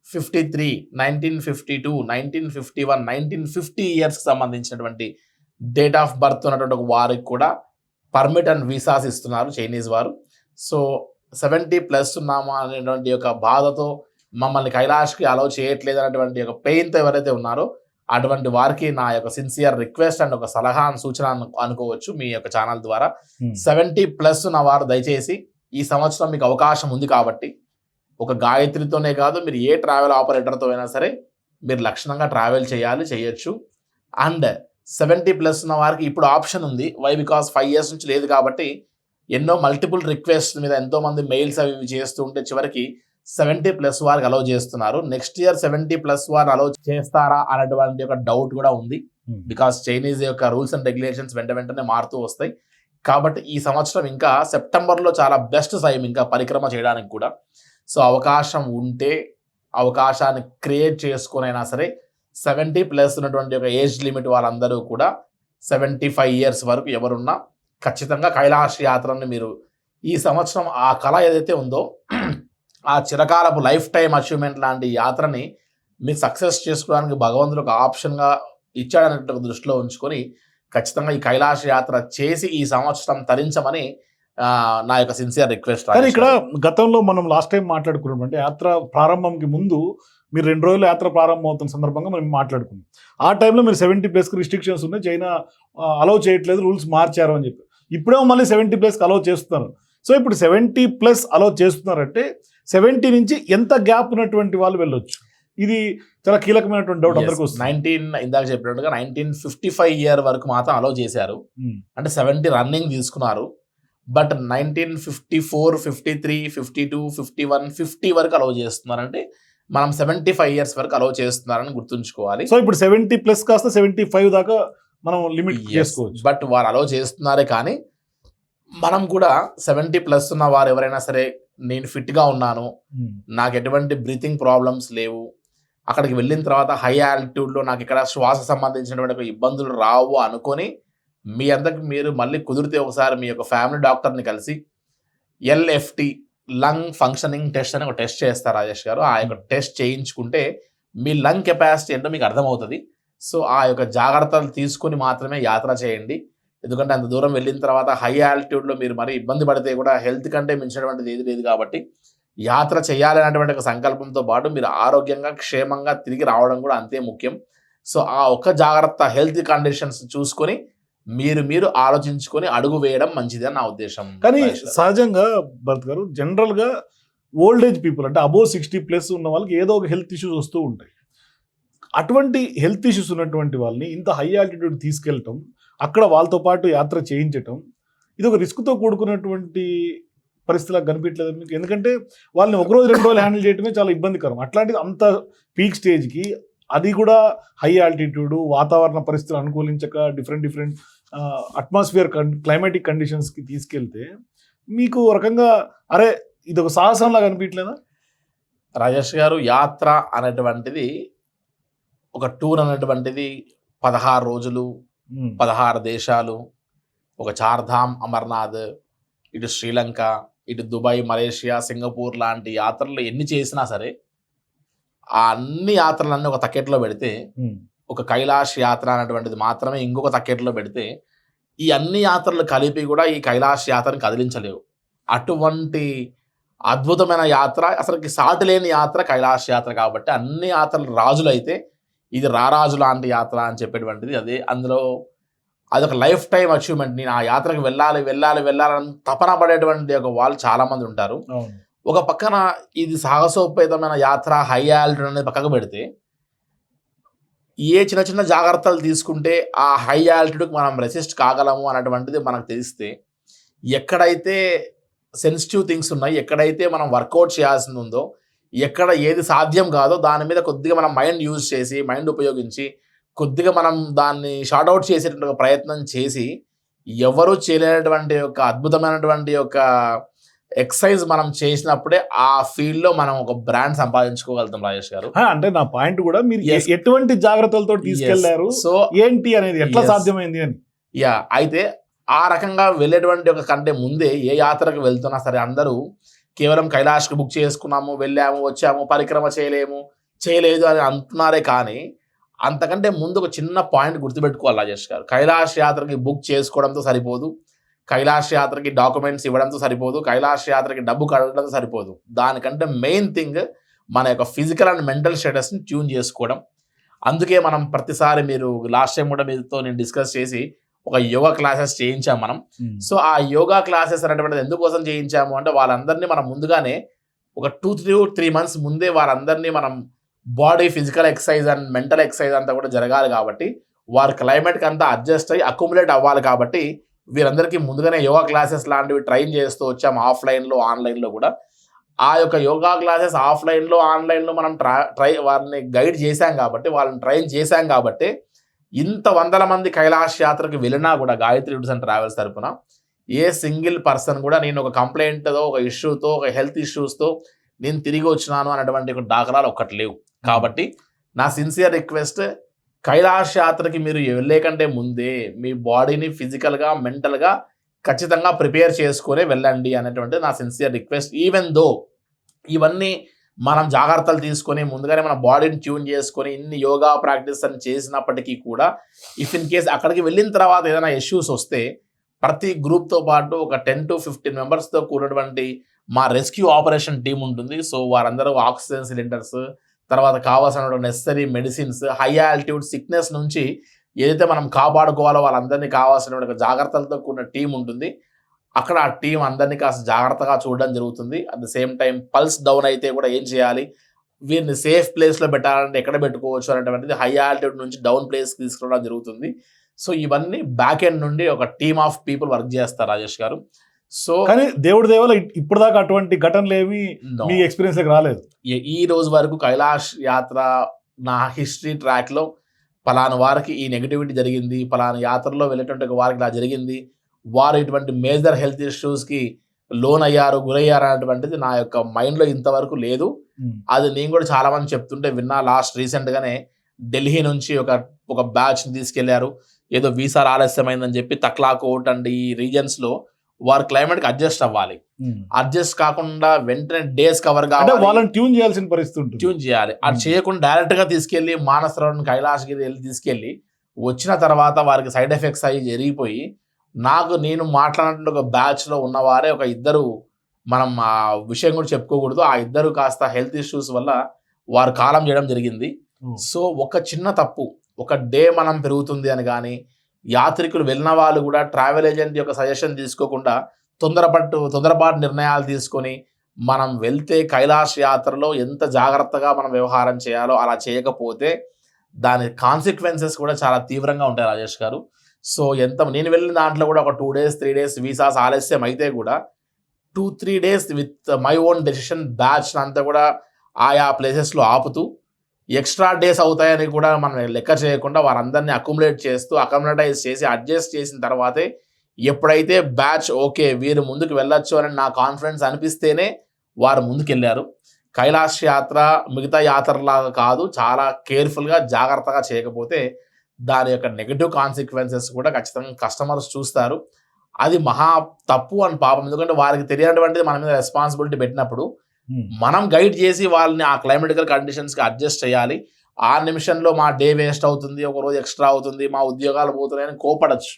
B: 53, 1952, 1951, 1950 ఇయర్స్కి సంబంధించినటువంటి డేట్ ఆఫ్ బర్త్ ఉన్నటువంటి ఒక వారికి కూడా పర్మిట్ అండ్ వీసాస్ ఇస్తున్నారు చైనీస్ వారు. సో 70+ ఉన్నామా అనేటువంటి ఒక బాధతో మమ్మల్ని కైలాష్కి అలౌ చేయట్లేదు అనేటువంటి ఒక పెయిన్తో ఎవరైతే ఉన్నారో అటువంటి వారికి నా యొక్క సిన్సియర్ రిక్వెస్ట్ అండ్ ఒక సలహా సూచన అనుకోవచ్చు మీ యొక్క ఛానల్ ద్వారా. 70+ ఉన్న వారు దయచేసి ఈ సంవత్సరం మీకు అవకాశం ఉంది కాబట్టి ఒక గాయత్రితోనే కాదు, మీరు ఏ ట్రావెల్ ఆపరేటర్తో అయినా సరే మీరు లక్షణంగా ట్రావెల్ చేయొచ్చు. అండ్ 70+ ఉన్న వారికి ఇప్పుడు ఆప్షన్ ఉంది. వై? బికాస్ 5 years నుంచి లేదు కాబట్టి ఎన్నో మల్టిపుల్ రిక్వెస్ట్ మీద ఎంతోమంది మెయిల్స్ అవి చేస్తూ ఉంటే చివరికి 70+ వారికి అలౌ చేస్తున్నారు. నెక్స్ట్ ఇయర్ 70+ వారు అలౌ చేస్తారా అనేటువంటి ఒక డౌట్ కూడా ఉంది. బికాస్ చైనీస్ యొక్క రూల్స్ అండ్ రెగ్యులేషన్స్ వెంటనే మారుతూ వస్తాయి. కాబట్టి ఈ సంవత్సరం ఇంకా సెప్టెంబర్లో చాలా బెస్ట్ టైం ఇంకా పరిక్రమ చేయడానికి కూడా. సో అవకాశం ఉంటే అవకాశాన్ని క్రియేట్ చేసుకునైనా సరే 70+ ఉన్నటువంటి ఒక ఏజ్ లిమిట్ వాళ్ళందరూ కూడా 75 years వరకు ఎవరున్నా ఖచ్చితంగా కైలాష్ యాత్రని మీరు ఈ సంవత్సరం ఆ కళ ఏదైతే ఉందో ఆ చిరకాలపు లైఫ్ టైం అచీవ్మెంట్ లాంటి యాత్రని మీరు సక్సెస్ చేసుకోవడానికి భగవంతుడు ఒక ఆప్షన్గా ఇచ్చాడనే దృష్టిలో ఉంచుకొని ఖచ్చితంగా ఈ కైలాస యాత్ర చేసి ఈ సంవత్సరం తరించమని నా యొక్క సిన్సియర్ రిక్వెస్ట్.
A: కానీ ఇక్కడ గతంలో మనం లాస్ట్ టైం మాట్లాడుకున్నాం, అంటే యాత్ర ప్రారంభంకి ముందు మీరు 2 రోజులు యాత్ర ప్రారంభం అవుతున్న సందర్భంగా మనం మాట్లాడుకున్నాం. ఆ టైంలో మీరు 70+ రిస్ట్రిక్షన్స్ ఉన్నాయి, చైనా అలౌ చేయట్లేదు, రూల్స్ మార్చారు అని చెప్పి. ఇప్పుడేమో మళ్ళీ 70+ అలౌ చేస్తున్నారు. సో ఇప్పుడు 70+ అలౌ చేస్తున్నారంటే 70 నుంచి ఎంత గ్యాప్ ఉన్నటువంటి వాళ్ళు వెళ్ళొచ్చు? ఇది చాలా కీలకమైనటువంటి డౌట్ అందరికీ వస్తుంది.
B: ఇందాక చెప్పినట్టుగా 1955 ఇయర్ వరకు మాత్రం అలౌ చేశారు, అంటే 70 రన్నింగ్ తీసుకున్నారు. బట్ 1954, 53, 52, 51, 50 వరకు అలౌ చేస్తున్నారంటే మనం 75 ఇయర్స్ వరకు అలౌ చేస్తున్నారని గుర్తుంచుకోవాలి.
A: సో ఇప్పుడు 70+ కాస్త 75 దాకా మనం లిమిట్ చేసుకోవచ్చు.
B: బట్ వారు అలౌ చేస్తున్నారే కానీ మనం కూడా 70+ ఉన్న వారు ఎవరైనా సరే, నేను ఫిట్గా ఉన్నాను, నాకు ఎటువంటి బ్రీతింగ్ ప్రాబ్లమ్స్ లేవు, అక్కడికి వెళ్ళిన తర్వాత హై ఆల్టిట్యూడ్లో నాకు ఇక్కడ శ్వాస సంబంధించినటువంటి ఇబ్బందులు రావు అనుకొని మీ అందరికి మీరు మళ్ళీ కుదిరితే ఒకసారి మీ యొక్క ఫ్యామిలీ డాక్టర్ని కలిసి LFT లంగ్ ఫంక్షనింగ్ టెస్ట్ అని ఒక టెస్ట్ చేస్తారు రాజేష్ గారు. ఆ యొక్క టెస్ట్ చేయించుకుంటే మీ లంగ్ కెపాసిటీ ఏంటో మీకు అర్థమవుతుంది. సో ఆ యొక్క జాగ్రత్తలు తీసుకొని మాత్రమే యాత్ర చేయండి. ఎందుకంటే అంత దూరం వెళ్ళిన తర్వాత హై ఆల్టిట్యూడ్లో మీరు మరీ ఇబ్బంది పడితే కూడా హెల్త్ కంటే మించినటువంటిది ఏది లేదు. కాబట్టి యాత్ర చేయాలనేటువంటి ఒక సంకల్పంతో పాటు మీరు ఆరోగ్యంగా క్షేమంగా తిరిగి రావడం కూడా అంతే ముఖ్యం. సో ఆ ఒక్క జాగ్రత్త, హెల్త్ కండిషన్స్ చూసుకొని మీరు ఆలోచించుకొని అడుగు వేయడం మంచిది అని నా ఉద్దేశం.
A: కానీ సహజంగా భరత్ గారు, జనరల్గా ఓల్డ్ ఏజ్ పీపుల్ అంటే అబోవ్ 60+ ఉన్న వాళ్ళకి ఏదో ఒక హెల్త్ ఇష్యూస్ వస్తూ ఉంటాయి. అటువంటి హెల్త్ ఇష్యూస్ ఉన్నటువంటి వాళ్ళని ఇంత హై ఆల్టిట్యూడ్ తీసుకెళ్ళటం, అక్కడ వాళ్ళతో పాటు యాత్ర చేయించటం, ఇది ఒక రిస్క్తో కూడుకున్నటువంటి పరిస్థితిలా కనిపించలేదు మీకు? ఎందుకంటే వాళ్ళని 1 రోజు 2 రోజులు హ్యాండిల్ చేయడమే చాలా ఇబ్బందికరం. అట్లాంటిది అంత పీక్ స్టేజ్కి, అది కూడా హై ఆల్టిట్యూడ్, వాతావరణ పరిస్థితులు అనుకూలించక డిఫరెంట్ అట్మాస్ఫియర్ క్లైమాటిక్ కండిషన్స్కి తీసుకెళ్తే మీకు ఒక రకంగా అరే ఇది ఒక సాహసంలా కనిపించలేదా?
B: రాజేష్ గారు, యాత్ర అనేటువంటిది, ఒక టూర్ అనేటువంటిది 16 రోజులు, 16 దేశాలు, ఒక చార్ధామ్, అమర్నాథ్, ఇటు శ్రీలంక, ఇటు దుబాయ్, మలేషియా, సింగపూర్ లాంటి యాత్రలు ఎన్ని చేసినా సరే ఆ అన్ని యాత్రలన్నీ ఒక తక్కెట్లో పెడితే, ఒక కైలాష్ యాత్ర అనేటువంటిది మాత్రమే ఇంకొక తక్కెట్లో పెడితే, ఈ అన్ని యాత్రలు కలిపి కూడా ఈ కైలాష్ యాత్రని కదిలించలేవు. అటువంటి అద్భుతమైన యాత్ర, అసలుకి సాటి లేని యాత్ర కైలాష్ యాత్ర. కాబట్టి అన్ని యాత్రలు రాజులు అయితే ఇది రారాజు లాంటి యాత్ర అని చెప్పేటువంటిది అదే. అందులో అదొక లైఫ్ టైం అచీవ్మెంట్. నేను ఆ యాత్రకు వెళ్ళాలని తపన పడేటువంటి ఒక వాళ్ళు చాలామంది ఉంటారు. ఒక పక్కన ఇది సాహసోపేతమైన యాత్ర, హై ఆల్టిట్యూడ్ అనేది పక్కకు పెడితే, ఏ చిన్న జాగ్రత్తలు తీసుకుంటే ఆ హై ఆల్టిట్యూడ్కి మనం రెసిస్ట్ కాగలము అన్నటువంటిది మనకు తెలిస్తే, ఎక్కడైతే సెన్సిటివ్ థింగ్స్ ఉన్నాయి, ఎక్కడైతే మనం వర్కౌట్ చేయాల్సింది ఉందో, ఎక్కడ ఏది సాధ్యం కాదో దాని మీద కొద్దిగా మనం మైండ్ ఉపయోగించి కొద్దిగా మనం దాన్ని షార్ట్అవుట్ చేసేటువంటి ప్రయత్నం చేసి, ఎవరు చేయలేనటువంటి ఒక అద్భుతమైనటువంటి ఒక ఎక్సర్సైజ్ మనం చేసినప్పుడే ఆ ఫీల్డ్ లో మనం ఒక బ్రాండ్ సంపాదించుకోగలుగుతాం రాజేష్ గారు.
A: అంటే నా పాయింట్ కూడా మీరు ఎటువంటి జాగ్రత్తలతో తీసుకెళ్లారు, సో ఏంటి అనేది ఎట్లా సాధ్యమైంది అని.
B: అయితే ఆ రకంగా వెళ్ళేటువంటి ఒక కంటే ముందే ఏ యాత్రకు వెళ్తున్నా సరే అందరూ కేవలం కైలాష్కి బుక్ చేసుకున్నాము, వెళ్ళాము, వచ్చాము, పరిక్రమ చేయలేదు అని అంటున్నారే. కానీ అంతకంటే ముందు ఒక చిన్న పాయింట్ గుర్తుపెట్టుకోవాలి రాజేష్ గారు. కైలాష్ యాత్రకి బుక్ చేసుకోవడంతో సరిపోదు, కైలాష్ యాత్రకి డాక్యుమెంట్స్ ఇవ్వడంతో సరిపోదు, కైలాష్ యాత్రకి డబ్బు కట్టడంతో సరిపోదు. దానికంటే మెయిన్ థింగ్ మన యొక్క ఫిజికల్ అండ్ మెంటల్ స్టేటస్ని ట్యూన్ చేసుకోవడం. అందుకే మనం ప్రతిసారి, మీరు లాస్ట్ టైం కూడా మీతో నేను డిస్కస్ చేసి ఒక యోగా క్లాసెస్ చేయించాం మనం. సో ఆ యోగా క్లాసెస్ అనేటువంటిది ఎందుకోసం చేయించాము అంటే, వాళ్ళందరినీ మనం ముందుగానే ఒక 2-3 months ముందే వారందరినీ మనం body physical exercise and mental exercise అంతా కూడా జరగాలి. కాబట్టి వారు క్లైమేట్కి అంతా అడ్జస్ట్ అయ్యి అక్యుములేట్ అవ్వాలి. కాబట్టి వీరందరికీ ముందుగానే యోగా క్లాసెస్ లాంటివి ట్రైన్ చేస్తూ వచ్చాము, ఆఫ్లైన్లో ఆన్లైన్లో కూడా. ఆ యొక్క యోగా క్లాసెస్ ఆఫ్లైన్లో ఆన్లైన్లో మనం వారిని గైడ్ చేశాం కాబట్టి, వాళ్ళని ట్రైన్ చేశాం కాబట్టి ఇంత 100 మంది కైలాష్ యాత్రకు వెళ్ళినా కూడా గాయత్రి టూర్స్ అండ్ ట్రావెల్స్ తరపున ఏ సింగిల్ పర్సన్ కూడా నేను ఒక కంప్లైంట్తో, ఒక ఇష్యూతో, ఒక హెల్త్ ఇష్యూస్తో నేను తిరిగి వచ్చినాను అనేటువంటి ఒక దాఖలాలు ఒక్కటి లేవు. కాబట్టి నా సిన్సియర్ రిక్వెస్ట్, కైలాష్ యాత్రకి మీరు వెళ్ళే కంటే ముందే మీ బాడీని ఫిజికల్గా, మెంటల్గా ఖచ్చితంగా ప్రిపేర్ చేసుకునే వెళ్ళండి అనేటువంటి నా సిన్సియర్ రిక్వెస్ట్. ఈవెన్ దో ఇవన్నీ మనం జాగ్రత్తలు తీసుకొని ముందుగానే మన బాడీని ట్యూన్ చేసుకొని ఇన్ని యోగా ప్రాక్టీస్ అని చేసినప్పటికీ కూడా ఇఫ్ ఇన్ కేస్ అక్కడికి వెళ్ళిన తర్వాత ఏదైనా ఇష్యూస్ వస్తే ప్రతి గ్రూప్తో పాటు ఒక 10 to 15 మెంబర్స్తో కూడినటువంటి మా రెస్క్యూ ఆపరేషన్ టీం ఉంటుంది. సో వారందరూ ఆక్సిజన్ సిలిండర్స్, తర్వాత కావాల్సిన necessary medicines, high altitude sickness నుంచి ఏదైతే మనం కాపాడుకోవాలో వాళ్ళందరినీ కావాల్సిన జాగ్రత్తలతో కూడిన టీం ఉంటుంది. అక్కడ ఆ టీం అందరినీ కాస్త జాగ్రత్తగా చూడడం జరుగుతుంది. At the same time pulse down అయితే కూడా ఏం చేయాలి, వీరిని సేఫ్ ప్లేస్లో పెట్టాలంటే ఎక్కడ పెట్టుకోవచ్చు అనేటువంటిది హై ఆల్టిట్యూడ్ నుంచి డౌన్ ప్లేస్కి తీసుకురావడం జరుగుతుంది. సో ఇవన్నీ బ్యాక్ ఎండ్ నుండి ఒక టీమ్ ఆఫ్ పీపుల్ వర్క్ చేస్తారు రాజేష్ గారు. సో
A: కానీ దేవుడి దేవల ఇప్పటిదాకా అటువంటి ఘటనలు ఏమి మీ ఎక్స్పీరియన్స్ రాలేదు.
B: ఈ రోజు వరకు కైలాష్ యాత్ర నా హిస్టరీ ట్రాక్లో పలానా వారికి ఈ నెగిటివిటీ జరిగింది, పలానా యాత్రలో వెళ్ళేటువంటి వారికి ఇలా జరిగింది, వారు ఇటువంటి మేజర్ హెల్త్ ఇష్యూస్కి లోన్ అయ్యారు, గురయ్యారు అనేటువంటిది నా యొక్క మైండ్లో ఇంతవరకు లేదు. అది నేను కూడా చాలా మంది చెప్తుంటే విన్నా. లాస్ట్ రీసెంట్గానే ఢిల్లీ నుంచి ఒక బ్యాచ్ని తీసుకెళ్లారు, ఏదో వీసా ఆలస్యమైందని చెప్పి తక్లాకోట్ అండ్ ఈ రీజన్స్లో వారు క్లైమేట్కి అడ్జస్ట్ అవ్వాలి. అడ్జస్ట్ కాకుండా వెంటనే డేస్ కవర్ కావాలి,
A: వాళ్ళని ట్యూన్ చేయాల్సిన పరిస్థితి
B: ట్యూన్ చేయాలి. అది చేయకుండా డైరెక్ట్గా తీసుకెళ్ళి మానసరోవర్ కైలాసగిరి వెళ్ళి తీసుకెళ్ళి వచ్చిన తర్వాత వారికి సైడ్ ఎఫెక్ట్స్ అయ్యి జరిగిపోయి నేను మాట్లాడినట్టు ఒక బ్యాచ్లో ఉన్నవారే ఒక ఇద్దరు, మనం ఆ విషయం కూడా చెప్పుకోకూడదు, ఆ ఇద్దరు కాస్త హెల్త్ ఇష్యూస్ వల్ల వారు కాలం చేయడం జరిగింది. సో ఒక చిన్న తప్పు, ఒక డే మనం పెరుగుతుంది అని కానీ యాత్రికులు వెళ్ళిన వాళ్ళు కూడా ట్రావెల్ ఏజెంట్ యొక్క సజెషన్ తీసుకోకుండా తొందరపాటు నిర్ణయాలు తీసుకొని మనం వెళ్తే కైలాష్ యాత్రలో ఎంత జాగ్రత్తగా మనం వ్యవహారం చేయాలో అలా చేయకపోతే దాని కాన్సిక్వెన్సెస్ కూడా చాలా తీవ్రంగా ఉంటాయి రాజేష్ గారు. సో నేను వెళ్ళిన దాంట్లో కూడా ఒక 2 days 3 days వీసాస్ ఆలస్యం అయితే కూడా 2-3 days with my own decision batch అంతా కూడా ఆయా ప్లేసెస్లో ఆపుతూ ఎక్స్ట్రా డేస్ అవుతాయని కూడా మనం లెక్క చేయకుండా వారందరినీ అకామిడేటైజ్ చేసి అడ్జస్ట్ చేసిన తర్వాతే ఎప్పుడైతే బ్యాచ్ ఓకే వీరు ముందుకు వెళ్ళొచ్చు అని నా కాన్ఫిడెన్స్ అనిపిస్తేనే వారు ముందుకెళ్ళారు. కైలాష్ యాత్ర మిగతా యాత్రలాగా కాదు, చాలా కేర్ఫుల్గా జాగ్రత్తగా చేయకపోతే దాని యొక్క నెగిటివ్ కాన్సిక్వెన్సెస్ కూడా ఖచ్చితంగా కస్టమర్స్ చూస్తారు. అది మహా తప్పు అని పాపం. ఎందుకంటే వారికి తెలియనటువంటిది మన మీద రెస్పాన్సిబిలిటీ పెట్టినప్పుడు మనం గైడ్ చేసి వాళ్ళని ఆ క్లైమేటికల్ కండిషన్స్కి అడ్జస్ట్ చేయాలి. ఆ నిమిషంలో మా డే వేస్ట్ అవుతుంది, ఒక రోజు ఎక్స్ట్రా అవుతుంది, మా ఉద్యోగాలు పోతున్నాయని కోపడచ్చు.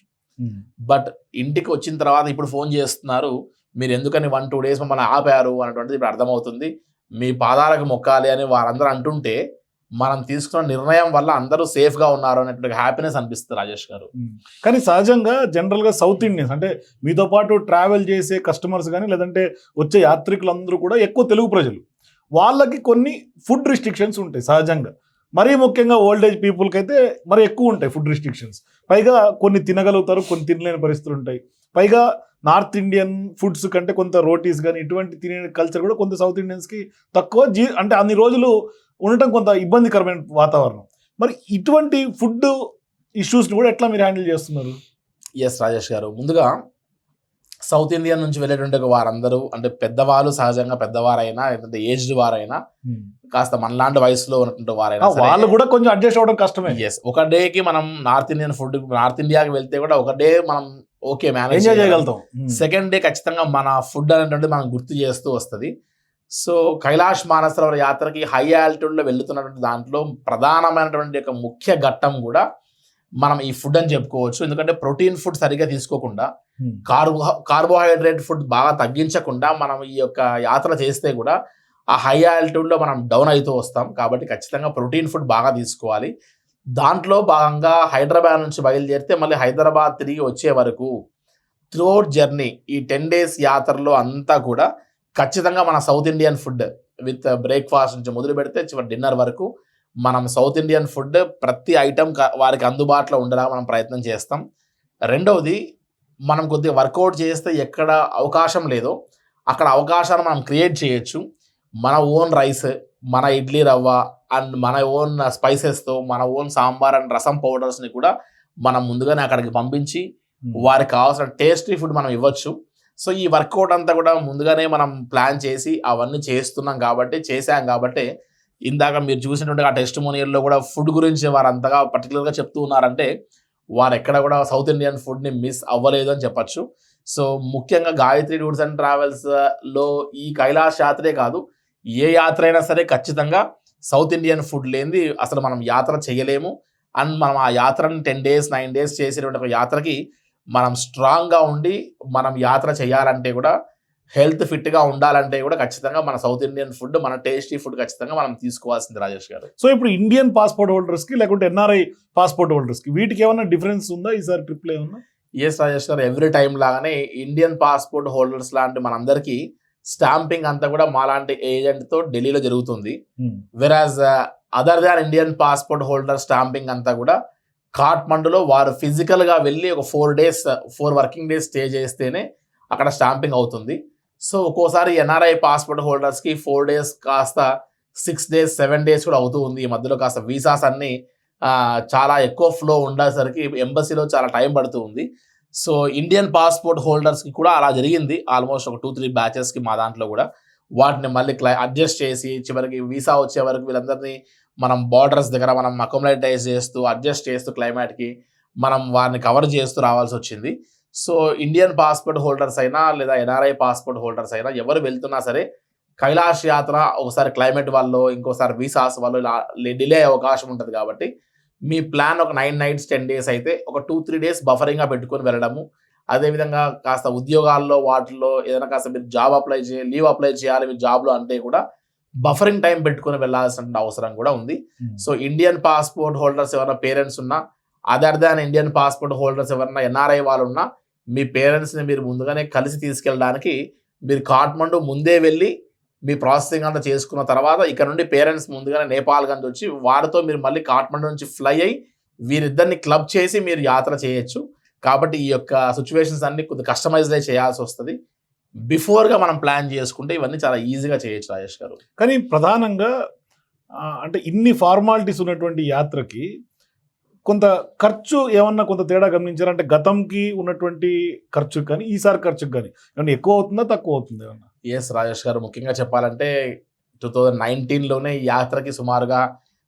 B: బట్ ఇంటికి వచ్చిన తర్వాత ఇప్పుడు ఫోన్ చేస్తున్నారు, మీరు ఎందుకని 1-2 days మమ్మల్ని ఆపారు అనేటువంటిది ఇప్పుడు అర్థమవుతుంది, మీ పాదాలకు మొక్కాలి అని వారందరూ అంటుంటే మనం తీసుకున్న నిర్ణయం వల్ల అందరూ సేఫ్గా ఉన్నారు అనేటువంటి హ్యాపీనెస్ అనిపిస్తుంది రాజేష్ గారు.
A: కానీ సహజంగా జనరల్గా సౌత్ ఇండియన్స్ అంటే మీతో పాటు ట్రావెల్ చేసే కస్టమర్స్ కానీ లేదంటే వచ్చే యాత్రికులందరూ కూడా ఎక్కువ తెలుగు ప్రజలు, వాళ్ళకి కొన్ని ఫుడ్ రిస్ట్రిక్షన్స్ ఉంటాయి సహజంగా. మరీ ముఖ్యంగా ఓల్డ్ ఏజ్ పీపుల్కి అయితే మరి ఎక్కువ ఉంటాయి ఫుడ్ రిస్ట్రిక్షన్స్. పైగా కొన్ని తినగలుగుతారు, కొన్ని తినలేని పరిస్థితులు ఉంటాయి. పైగా నార్త్ ఇండియన్ ఫుడ్స్ కంటే కొంత రోటీస్ కానీ ఇటువంటి తినే కల్చర్ కూడా కొంత సౌత్ ఇండియన్స్కి తక్కువ. అంటే అన్ని రోజులు ఉండటం కొంత ఇబ్బందికరమైన వాతావరణం. మరి ఇటువంటి ఫుడ్ ఇష్యూస్ని కూడా ఎట్లా మీరు హ్యాండిల్ చేస్తున్నారు?
B: ఎస్ రాజేష్ గారు, ముందుగా సౌత్ ఇండియా నుంచి వెళ్ళేటువంటి వారందరూ అంటే పెద్దవాళ్ళు, సహజంగా పెద్దవారైనా లేదంటే ఏజ్డ్ వారైనా కాస్త మనలాంటి వయసులో ఉన్నటువంటి వారైనా
A: వాళ్ళు కూడా కొంచెం అడ్జస్ట్ అవ్వడం కష్టమే.
B: ఎస్, ఒక డేకి మనం నార్త్ ఇండియాకి వెళ్తే కూడా ఒక డే మనం ఓకే మేనేజ్
A: చేయగలుగుతాం.
B: సెకండ్ డే ఖచ్చితంగా మన ఫుడ్ అనేటువంటిది మనం గుర్తు చేస్తూ వస్తుంది. సో కైలాష్ మానసరోవర్ యాత్రకి హై ఆల్టిట్యూడ్లో వెళ్తున్నటువంటి దాంట్లో ప్రధానమైనటువంటి ఒక ముఖ్య ఘట్టం కూడా మనం ఈ ఫుడ్ అని చెప్పుకోవచ్చు. ఎందుకంటే ప్రోటీన్ ఫుడ్ సరిగ్గా తీసుకోకుండా కార్బోహైడ్రేట్ ఫుడ్ బాగా తగ్గించకుండా మనం ఈ యొక్క యాత్ర చేస్తే కూడా ఆ హై ఆల్టిట్యూడ్లో మనం డౌన్ అవుతూ వస్తాం. కాబట్టి ఖచ్చితంగా ప్రోటీన్ ఫుడ్ బాగా తీసుకోవాలి. దాంట్లో భాగంగా హైదరాబాద్ నుంచి బయలుదేరితే మళ్ళీ హైదరాబాద్ తిరిగి వచ్చే వరకు త్రూఅవుట్ జర్నీ ఈ 10 days యాత్రలో అంతా కూడా ఖచ్చితంగా మన south Indian food with breakfast నుంచి మొదలు పెడితే చివరి డిన్నర్ వరకు మనం సౌత్ ఇండియన్ ఫుడ్ ప్రతి ఐటెం వారికి అందుబాటులో ఉండేలా మనం ప్రయత్నం చేస్తాం. రెండవది, మనం కొద్దిగా వర్కౌట్ చేస్తే ఎక్కడ అవకాశం లేదో అక్కడ అవకాశాన్ని మనం క్రియేట్ చేయొచ్చు. మన ఓన్ రైస్, మన ఇడ్లీ రవ్వ అండ్ మన ఓన్ స్పైసెస్తో మన ఓన్ సాంబార్ అండ్ రసం పౌడర్స్ని కూడా మనం ముందుగానే అక్కడికి పంపించి వారికి కావాల్సిన టేస్టీ ఫుడ్ మనం ఇవ్వచ్చు. సో ఈ వర్కౌట్ అంతా కూడా ముందుగానే మనం ప్లాన్ చేసి అవన్నీ చేసాం కాబట్టి ఇందాక మీరు చూసినటువంటి ఆ టెస్టిమోనియల్లో కూడా ఫుడ్ గురించి వారు అంతగా పర్టికులర్గా చెప్తూ ఉన్నారంటే వారు ఎక్కడ కూడా సౌత్ ఇండియన్ ఫుడ్ని మిస్ అవ్వలేదు అని చెప్పచ్చు. సో ముఖ్యంగా గాయత్రి టూర్స్ అండ్ ట్రావెల్స్లో ఈ కైలాష్ యాత్రే కాదు, ఏ యాత్ర అయినా సరే ఖచ్చితంగా సౌత్ ఇండియన్ ఫుడ్ లేనిది అసలు మనం యాత్ర చేయలేము. అండ్ మనం ఆ యాత్రని 10 days 9 days చేసేటువంటి ఒక యాత్రకి మనం స్ట్రాంగ్గా ఉండి మనం యాత్ర చేయాలంటే కూడా హెల్త్ ఫిట్గా ఉండాలంటే కూడా ఖచ్చితంగా మన సౌత్ ఇండియన్ ఫుడ్, మన టేస్టీ ఫుడ్ ఖచ్చితంగా మనం తీసుకోవాల్సింది రాజేష్ గారు.
A: సో ఇప్పుడు ఇండియన్ పాస్పోర్ట్ హోల్డర్స్కి లేకుంటే ఎన్ఆర్ఐ పాస్పోర్ట్ హోల్డర్స్కి వీటికి ఏమన్నా డిఫరెన్స్ ఉందా ఈసారి ట్రిప్లో ఏమన్నా?
B: ఎస్ రాజేష్ గారు, ఎవ్రీ టైం లాగానే ఇండియన్ పాస్పోర్ట్ హోల్డర్స్ లాంటి మనందరికీ స్టాంపింగ్ అంతా కూడా మాలాంటి ఏజెంట్తో ఢిల్లీలో జరుగుతుంది. Whereas other than Indian passport holder stamping అంతా కూడా కాఠ్మండులో వారు ఫిజికల్గా వెళ్ళి ఒక 4 working days స్టే చేస్తేనే అక్కడ స్టాంపింగ్ అవుతుంది. సో ఒక్కోసారి ఎన్ఆర్ఐ పాస్పోర్ట్ హోల్డర్స్కి 4 days కాస్త 6 days 7 days కూడా అవుతూ ఉంది. ఈ మధ్యలో కాస్త వీసాస్ అన్నీ చాలా ఎక్కువ ఫ్లో ఉండేసరికి ఎంబసీలో చాలా టైం పడుతూ ఉంది. సో ఇండియన్ పాస్పోర్ట్ హోల్డర్స్కి కూడా అలా జరిగింది. ఆల్మోస్ట్ ఒక 2-3 బ్యాచెస్కి మా దాంట్లో కూడా వాటిని మళ్ళీ అడ్జస్ట్ చేసి చివరికి వీసా వచ్చే వరకు వీళ్ళందరినీ మనం బార్డర్స్ దగ్గర మనం అకామిడేటైజ్ చేస్తూ అడ్జస్ట్ చేస్తూ క్లైమేట్కి మనం వారిని కవర్ చేస్తూ రావాల్సి వచ్చింది. సో ఇండియన్ పాస్పోర్ట్ హోల్డర్స్ అయినా లేదా ఎన్ఆర్ఐ పాస్పోర్ట్ హోల్డర్స్ అయినా ఎవరు వెళ్తున్నా సరే కైలాష్ యాత్ర ఒకసారి క్లైమేట్ వల్ల ఇంకోసారి వీసాస్ వల్ల ఇలా డిలే అయ్యే అవకాశం ఉంటుంది. కాబట్టి మీ ప్లాన్ ఒక 9 nights 10 days అయితే ఒక 2-3 days బఫరింగ్గా పెట్టుకొని వెళ్ళడము. అదేవిధంగా కాస్త ఉద్యోగాల్లో వాటిల్లో ఏదైనా కాస్త మీరు జాబ్ లీవ్ అప్లై చేయాలి మీ జాబ్లో అంటే కూడా బఫరింగ్ టైం పెట్టుకొని వెళ్ళాల్సిన అవసరం కూడా ఉంది. సో ఇండియన్ పాస్పోర్ట్ హోల్డర్స్ ఎవరైనా పేరెంట్స్ ఉన్నా, other than Indian passport holders ఎవరైనా ఎన్ఆర్ఐ వాళ్ళు ఉన్నా, మీ పేరెంట్స్ని మీరు ముందుగానే కలిసి తీసుకెళ్ళడానికి మీరు కాఠ్మండు ముందే వెళ్ళి మీ ప్రాసెసింగ్ అంతా చేసుకున్న తర్వాత ఇక్కడ నుండి పేరెంట్స్ ముందుగానే నేపాల్గంజ్ వచ్చి వారితో మీరు మళ్ళీ కాఠ్మండు నుంచి ఫ్లై అయ్యి వీరిద్దరిని క్లబ్ చేసి మీరు యాత్ర చేయొచ్చు. కాబట్టి ఈ యొక్క సిచ్యువేషన్స్ అన్ని కొద్దిగా కస్టమైజ్డ్ చేయాల్సి వస్తుంది. బిఫోర్గా మనం ప్లాన్ చేసుకుంటే ఇవన్నీ చాలా ఈజీగా చేయొచ్చు రాజేష్ గారు.
A: కానీ ప్రధానంగా అంటే ఇన్ని ఫార్మాలిటీస్ ఉన్నటువంటి యాత్రకి కొంత ఖర్చు ఏమన్నా కొంత తేడా గమనించారా? అంటే గతంకి ఉన్నటువంటి ఖర్చు కానీ ఈసారి ఖర్చుకి కానీ ఏమన్నా ఎక్కువ అవుతుందా తక్కువ అవుతుందా ఏమన్నా?
B: ఎస్ రాజేష్ గారు, ముఖ్యంగా చెప్పాలంటే 2019లోనే ఈ యాత్రకి సుమారుగా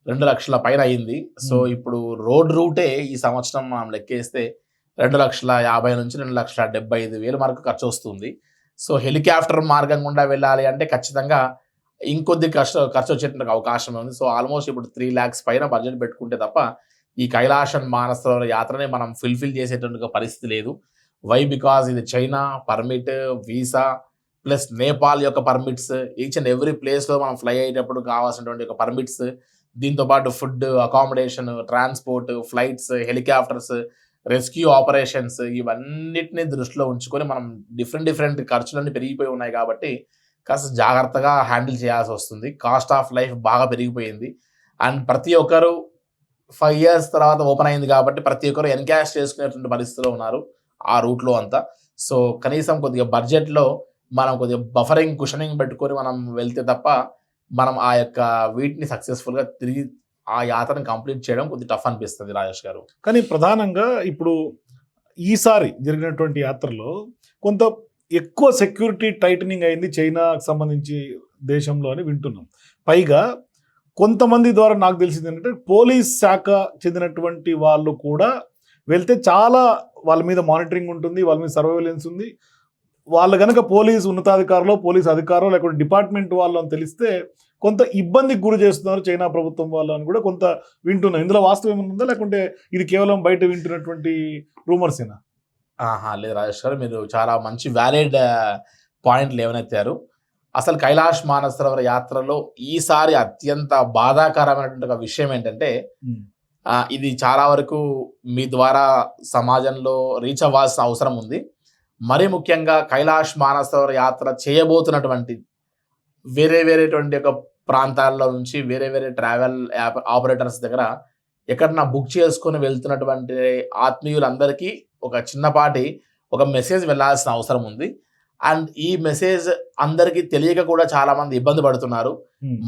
B: 2 లక్షల పైన అయింది. సో ఇప్పుడు రోడ్ రూటే ఈ సంవత్సరం మనం లెక్కేస్తే 2,50,000 నుంచి 2,75,000 వరకు ఖర్చు వస్తుంది. సో హెలికాప్టర్ మార్గం గుండా వెళ్ళాలి అంటే ఖచ్చితంగా ఇంకొద్ది ఖర్చు వచ్చేటువంటి అవకాశం ఉంది. సో ఆల్మోస్ట్ ఇప్పుడు 3 lakhs పైన బడ్జెట్ పెట్టుకుంటే తప్ప ఈ కైలాష్ మానసరోవర యాత్రని మనం ఫుల్ఫిల్ చేసేటువంటి పరిస్థితి లేదు. వై? బికాజ్ ఇది China permit, visa plus Nepal యొక్క పర్మిట్స్, ఈచ్ అండ్ ఎవ్రీ ప్లేస్లో మనం ఫ్లై అయ్యేటప్పుడు కావాల్సినటువంటి ఒక పర్మిట్స్, దీంతోపాటు food, accommodation, transport, flights, helicopters, rescue operations ఇవన్నిటిని దృష్టిలో ఉంచుకొని మనం డిఫరెంట్ ఖర్చులన్నీ పెరిగిపోయి ఉన్నాయి. కాబట్టి కాస్త జాగ్రత్తగా హ్యాండిల్ చేయాల్సి వస్తుంది. కాస్ట్ ఆఫ్ లైఫ్ బాగా పెరిగిపోయింది. అండ్ ప్రతి ఒక్కరు 5 years తర్వాత ఓపెన్ అయింది కాబట్టి ప్రతి ఒక్కరు ఎన్కాష్ చేసుకునేటువంటి పరిస్థితిలో ఉన్నారు ఆ రూట్లో అంతా. సో కనీసం కొద్దిగా బడ్జెట్లో మనం కొద్దిగా బఫరింగ్ కుషనింగ్ పెట్టుకొని మనం వెళ్తే తప్ప మనం ఆ యొక్క వీటిని సక్సెస్ఫుల్గా తిరిగి ఆ యాత్రను కంప్లీట్ చేయడం కొద్దిగా టఫ్ అనిపిస్తుంది రాజేష్ గారు.
A: కానీ ప్రధానంగా ఇప్పుడు ఈసారి జరిగినటువంటి యాత్రలో కొంత ఎక్కువ సెక్యూరిటీ టైటనింగ్ అయింది చైనాకు సంబంధించి దేశంలో అని వింటున్నాం. పైగా కొంతమంది ద్వారా నాకు తెలిసింది ఏంటంటే పోలీస్ శాఖ చెందినటువంటి వాళ్ళు కూడా వెళ్తే చాలా వాళ్ళ మీద మానిటరింగ్ ఉంటుంది, వాళ్ళ మీద సర్వేలెన్స్ ఉంది. వాళ్ళు కనుక పోలీస్ ఉన్నతాధికారులు, పోలీస్ అధికారులు లేకపోతే డిపార్ట్మెంట్ వాళ్ళు అని తెలిస్తే కొంత ఇబ్బందికి గురి చేస్తున్నారు చైనా ప్రభుత్వం వాళ్ళు అని కూడా కొంత వింటున్నాం. ఇందులో వాస్తవం ఏమైనా ఉందా లేకుంటే ఇది కేవలం బయట వింటున్నటువంటి రూమర్సేనా?
B: లేదు రాజేష్ గారు, మీరు చాలా మంచి వ్యాలిడ్ పాయింట్లు ఏమనెత్తారు. అసలు కైలాష్ మానసరోవర యాత్రలో ఈసారి అత్యంత బాధాకరమైనటువంటి ఒక విషయం ఏంటంటే ఇది చాలా వరకు మీ ద్వారా సమాజంలో రీచ్ అవ్వాల్సిన అవసరం ఉంది. మరీ ముఖ్యంగా కైలాష్ మానసరోవర యాత్ర చేయబోతున్నటువంటి వేరేటువంటి ఒక ప్రాంతాల్లో నుంచి వేరే ట్రావెల్ యాప్ ఆపరేటర్స్ దగ్గర ఎక్కడన్నా బుక్ చేసుకొని వెళ్తున్నటువంటి ఆత్మీయులందరికీ ఒక చిన్నపాటి ఒక మెసేజ్ వెళ్ళాల్సిన అవసరం ఉంది. అండ్ ఈ మెసేజ్ అందరికీ తెలియక కూడా చాలా మంది ఇబ్బంది పడుతున్నారు.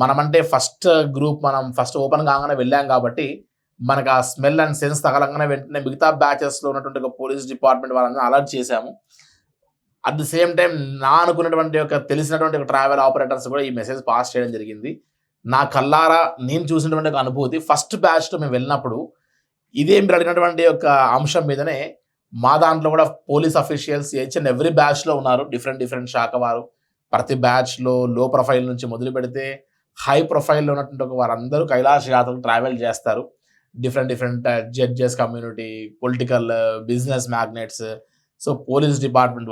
B: మనమంటే మనం ఫస్ట్ ఓపెన్ కాగానే వెళ్ళాం కాబట్టి మనకు ఆ స్మెల్ అండ్ సెన్స్ తగలంగానే వెంటనే మిగతా బ్యాచెస్లో ఉన్నటువంటి ఒక పోలీస్ డిపార్ట్మెంట్ వాళ్ళని అలర్ట్ చేశాము. అట్ ది సేమ్ టైం నా అనుకున్నటువంటి ఒక తెలిసినటువంటి ఒక ట్రావెల్ ఆపరేటర్స్ కూడా ఈ మెసేజ్ పాస్ చేయడం జరిగింది. నా కల్లారా నేను చూసినటువంటి ఒక అనుభూతి, ఫస్ట్ బ్యాచ్లో మేము వెళ్ళినప్పుడు ఇదే మీరు అడిగినటువంటి ఒక అంశం మీదనే మా దాంట్లో కూడా police officials each and every బ్యాచ్లో ఉన్నారు. డిఫరెంట్ శాఖ వారు ప్రతి బ్యాచ్లో లో ప్రొఫైల్ నుంచి మొదలు పెడితే హై ప్రొఫైల్లో ఉన్నటువంటి వారందరూ కైలాష్ యాత్రకు ట్రావెల్ చేస్తారు. Different judges community, political, business magnets, so police department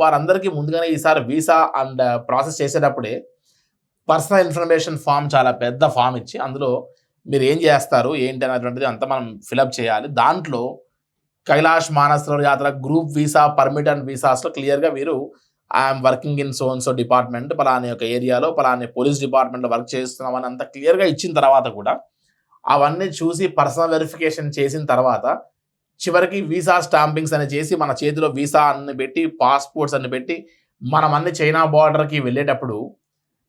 B: వారందరికీ ముందుగానే ఈసారి వీసా అండ్ ప్రాసెస్ చేసేటప్పుడే పర్సనల్ ఇన్ఫర్మేషన్ ఫామ్, చాలా పెద్ద ఫామ్ ఇచ్చి అందులో మీరు ఏం చేస్తారు ఏంటి అనేటువంటిది అంతా మనం ఫిలప్ చేయాలి. దాంట్లో కైలాష్ మానసరోవర్ యాత్ర గ్రూప్ వీసా, పర్మిట్ అండ్ వీసాస్లో క్లియర్గా మీరు I'm working in so department, పలాని యొక్క ఏరియాలో పలాని పోలీస్ డిపార్ట్మెంట్లో వర్క్ చేస్తున్నామని అంత క్లియర్గా ఇచ్చిన తర్వాత కూడా అవన్నీ చూసి పర్సనల్ వెరిఫికేషన్ చేసిన తర్వాత చివరికి వీసా స్టాంపింగ్స్ అని చేసి మన చేతిలో వీసా అన్ని పెట్టి, పాస్పోర్ట్స్ అన్ని పెట్టి మనం అన్ని చైనా బార్డర్కి వెళ్ళేటప్పుడు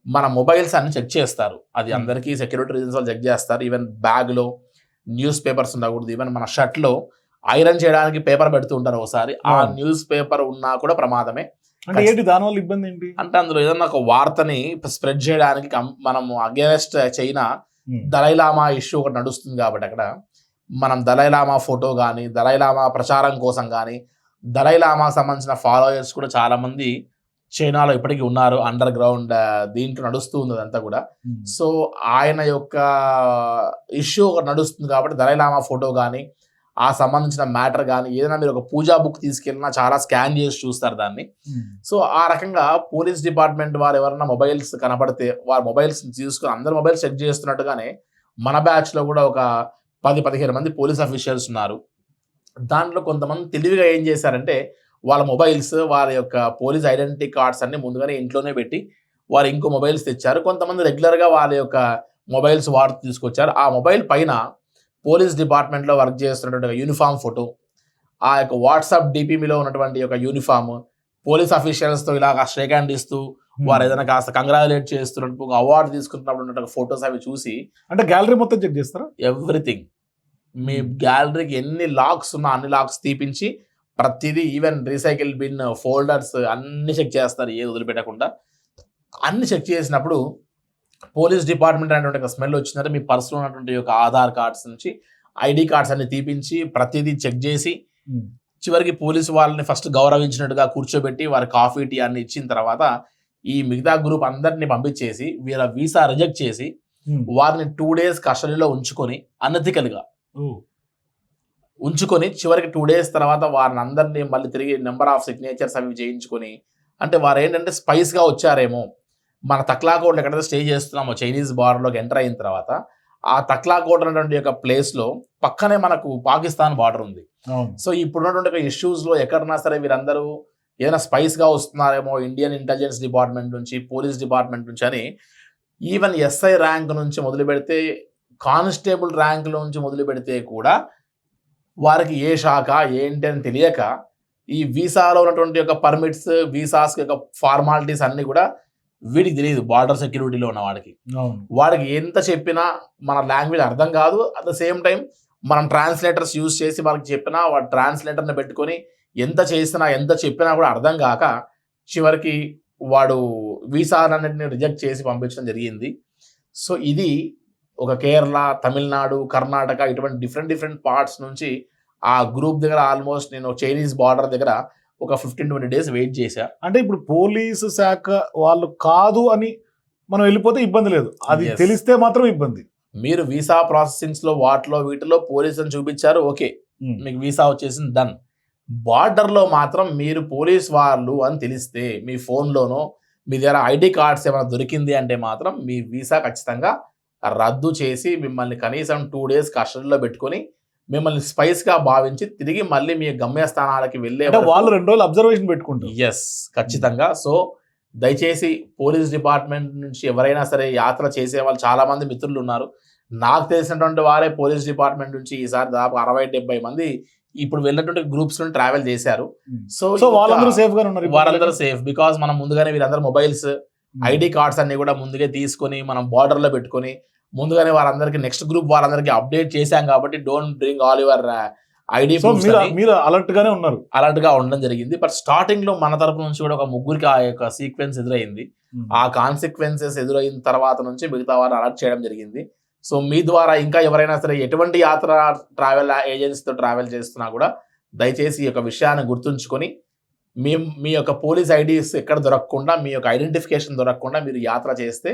B: మన మొబైల్స్ అన్ని చెక్ చేస్తారు. అది అందరికీ సెక్యూరిటీ రీజన్స్ వాళ్ళు చెక్ చేస్తారు. ఈవెన్ బ్యాగ్లో న్యూస్ పేపర్స్ ఉండకూడదు. ఈవెన్ మన షర్ట్లో ఐరన్ చేయడానికి పేపర్ పెడుతూ ఉంటారు ఒకసారి, ఆ న్యూస్ పేపర్ ఉన్నా కూడా ప్రమాదమే.
A: అంటే ఏంటి దానివల్ల ఇబ్బంది ఏంటి
B: అంటే అందులో ఏదన్నా ఒక వార్తని స్ప్రెడ్ చేయడానికి మనము అగేనెస్ట్ చైనా దలైలామా ఇష్యూ ఒకటి నడుస్తుంది కాబట్టి అక్కడ మనం దలైలామా ఫోటో కానీ, దలైలామా ప్రచారం కోసం కానీ, దలైలామాకు సంబంధించిన ఫాలోయర్స్ కూడా చాలామంది చైనాలో ఇప్పటికీ ఉన్నారు. అండర్ గ్రౌండ్ దీంట్లో నడుస్తూ ఉంది అదంతా కూడా. సో ఆయన యొక్క ఇష్యూ ఒకటి నడుస్తుంది కాబట్టి దలైలామా ఫోటో కానీ, ఆ సంబంధించిన మ్యాటర్ కానీ, ఏదైనా మీరు ఒక పూజా బుక్ తీసుకెళ్ళినా చాలా స్కాన్ చేసి చూస్తారు దాన్ని. సో ఆ రకంగా పోలీస్ డిపార్ట్మెంట్ వారు ఎవరైనా మొబైల్స్ కనపడితే వారి మొబైల్స్ తీసుకుని అందరు మొబైల్స్ చెక్ చేస్తున్నట్టుగానే మన బ్యాచ్లో కూడా ఒక 10-15 మంది పోలీస్ అఫీషియల్స్ ఉన్నారు. దాంట్లో కొంతమంది తెలివిగా ఏం చేశారంటే వాళ్ళ మొబైల్స్, వారి యొక్క పోలీస్ ఐడెంటిటీ కార్డ్స్ అన్ని ముందుగానే ఇంట్లోనే పెట్టి వారు ఇంకో మొబైల్స్ తెచ్చారు. కొంతమంది రెగ్యులర్గా వాళ్ళ యొక్క మొబైల్స్ వాడుతూ తీసుకొచ్చారు. ఆ మొబైల్ పైన పోలీస్ డిపార్ట్మెంట్లో వర్క్ చేస్తున్నటువంటి యూనిఫామ్ ఫోటో, ఆ యొక్క వాట్సాప్ డిపిమిలో ఉన్నటువంటి యొక్క యూనిఫామ్, పోలీస్ అఫీషియల్స్తో ఇలాగ షేక్ హ్యాండ్ ఇస్తూ వారు ఏదైనా కాస్త కంగ్రాచులేట్ చేస్తున్నట్టు ఒక అవార్డు తీసుకుంటున్నప్పుడు ఉన్నటువంటి ఫొటోస్ అవి చూసి,
A: అంటే గ్యాలరీ మొత్తం చెక్ చేస్తారా?
B: ఎవ్రీథింగ్, మీ గ్యాలరీకి ఎన్ని లాక్స్ ఉన్నా అన్ని లాక్స్ తీపించి ప్రతిదీ, ఈవెన్ రీసైకిల్ బిన్, ఫోల్డర్స్ అన్ని చెక్ చేస్తారు, ఏది వదిలిపెట్టకుండా. అన్ని చెక్ చేసినప్పుడు పోలీస్ డిపార్ట్మెంట్ అనేటువంటి ఒక స్మెల్ వచ్చిందంటే మీ పర్సులో ఉన్నటువంటి యొక్క ఆధార్ కార్డ్స్ నుంచి ఐడి కార్డ్స్ అన్ని తీపించి ప్రతిదీ చెక్ చేసి చివరికి పోలీసు వాళ్ళని ఫస్ట్ గౌరవించినట్టుగా కూర్చోబెట్టి వారి కాఫీ టీ అన్ని ఇచ్చిన తర్వాత ఈ మిగతా గ్రూప్ అందరినీ పంపించేసి వీళ్ళ వీసా రిజెక్ట్ చేసి వారిని 2 days కస్టడీలో ఉంచుకొని అనధికలుగా ఉంచుకొని చివరికి 2 days తర్వాత వారిని అందరినీ మళ్ళీ తిరిగి నెంబర్ ఆఫ్ సిగ్నేచర్స్ అవి చేయించుకొని, అంటే వారు ఏంటంటే స్పైస్గా వచ్చారేమో, మన తక్లాకోట్లో ఎక్కడైతే స్టే చేస్తున్నామో చైనీస్ బార్డర్లోకి ఎంటర్ అయిన తర్వాత ఆ తక్లాకోట్ అనేటువంటి యొక్క ప్లేస్లో పక్కనే మనకు పాకిస్తాన్ బార్డర్ ఉంది. సో ఇప్పుడున్నటువంటి ఇష్యూస్లో ఎక్కడన్నా సరే వీరందరూ ఏదైనా స్పైస్గా వస్తున్నారేమో ఇండియన్ ఇంటెలిజెన్స్ డిపార్ట్మెంట్ నుంచి, పోలీస్ డిపార్ట్మెంట్ నుంచి అని, ఈవెన్ ఎస్ఐ ర్యాంక్ నుంచి మొదలు పెడితే కానిస్టేబుల్ ర్యాంక్ నుంచి మొదలు పెడితే కూడా వారికి ఏ శాఖ ఏంటి అని తెలియక ఈ వీసాలో ఉన్నటువంటి యొక్క పర్మిట్స్, వీసాస్ యొక్క ఫార్మాలిటీస్ అన్నీ కూడా వీడికి తెలియదు. బార్డర్ సెక్యూరిటీలో ఉన్న వాడికి ఎంత చెప్పినా మన లాంగ్వేజ్ అర్థం కాదు. అట్ ద సేమ్ టైం మనం ట్రాన్స్లేటర్స్ యూజ్ చేసి వాళ్ళకి చెప్పినా వాడు ట్రాన్స్లేటర్ని పెట్టుకొని ఎంత చేసినా ఎంత చెప్పినా కూడా అర్థం కాక చివరికి వాడు వీసాలన్నింటినీ రిజెక్ట్ చేసి పంపించడం జరిగింది. సో ఇది ఒక కేరళ, తమిళనాడు, కర్ణాటక ఇటువంటి డిఫరెంట్ పార్ట్స్ నుంచి ఆ గ్రూప్ దగ్గర ఆల్మోస్ట్ నేను చైనీస్ బార్డర్ దగ్గర ఒక 15-20 days వెయిట్ చేశా.
A: అంటే ఇప్పుడు పోలీసు శాఖ వాళ్ళు కాదు అని మనం వెళ్ళిపోతే ఇబ్బంది లేదు, అది తెలిస్తే మాత్రం ఇబ్బంది.
B: మీరు వీసా ప్రాసెసింగ్స్లో వీటిలో పోలీస్ అని చూపించారు, ఓకే, మీకు వీసా వచ్చేసింది, డన్. బార్డర్లో మాత్రం మీరు పోలీస్ వాళ్ళు అని తెలిస్తే మీ ఫోన్లోనో మీ దగ్గర ఐడి కార్డ్స్ ఏమైనా దొరికింది అంటే మాత్రం మీ వీసా ఖచ్చితంగా రద్దు చేసి మిమ్మల్ని కనీసం 2 days కస్టడీలో పెట్టుకొని మిమ్మల్ని స్పైస్గా భావించి తిరిగి మళ్ళీ మీ గమ్యస్థానాలకి వెళ్ళే
A: వాళ్ళు 2 రోజులు అబ్జర్వేషన్ పెట్టుకుంటారు.
B: ఎస్, ఖచ్చితంగా. సో దయచేసి పోలీస్ డిపార్ట్మెంట్ నుంచి ఎవరైనా సరే యాత్ర చేసే వాళ్ళు చాలా మంది మిత్రులు ఉన్నారు. నాకు తెలిసినటువంటి వారే పోలీస్ డిపార్ట్మెంట్ నుంచి ఈసారి దాదాపు 60-70 మంది ఇప్పుడు వెళ్ళినటువంటి గ్రూప్స్ నుండి ట్రావెల్ చేశారు. సో
A: వాళ్ళందరూ సేఫ్ గా ఉన్నారు.
B: వాళ్ళందరూ సేఫ్ బికాస్ మనం ముందుగానే వీరందరూ మొబైల్స్, ఐడి కార్డ్స్ అన్ని కూడా ముందుగా తీసుకొని మనం బార్డర్ లో పెట్టుకొని ముందుగానే వారందరికి నెక్స్ట్ గ్రూప్ వారందరికి అప్డేట్ చేశాం కాబట్టి don't bring all your ID.
A: మీరు అలర్ట్ గానే ఉన్నారు,
B: అలర్ట్ గా ఉండడం జరిగింది. బట్ స్టార్టింగ్ లో మన తరపు నుంచి కూడా ఒక ముగ్గురికి ఆ యొక్క సీక్వెన్స్ ఎదురైంది. ఆ కాన్సిక్వెన్సెస్ ఎదురైన తర్వాత నుంచి మిగతా వారిని అలర్ట్ చేయడం జరిగింది. సో మీ ద్వారా ఇంకా ఎవరైనా సరే ఎటువంటి ట్రావెల్ ఏజెన్సీతో ట్రావెల్ చేస్తున్నా కూడా దయచేసి ఈ యొక్క విషయాన్ని గుర్తుంచుకొని మీ యొక్క పోలీస్ ఐడీస్ ఎక్కడ దొరకకుండా, మీ యొక్క ఐడెంటిఫికేషన్ దొరకకుండా మీరు యాత్ర చేస్తే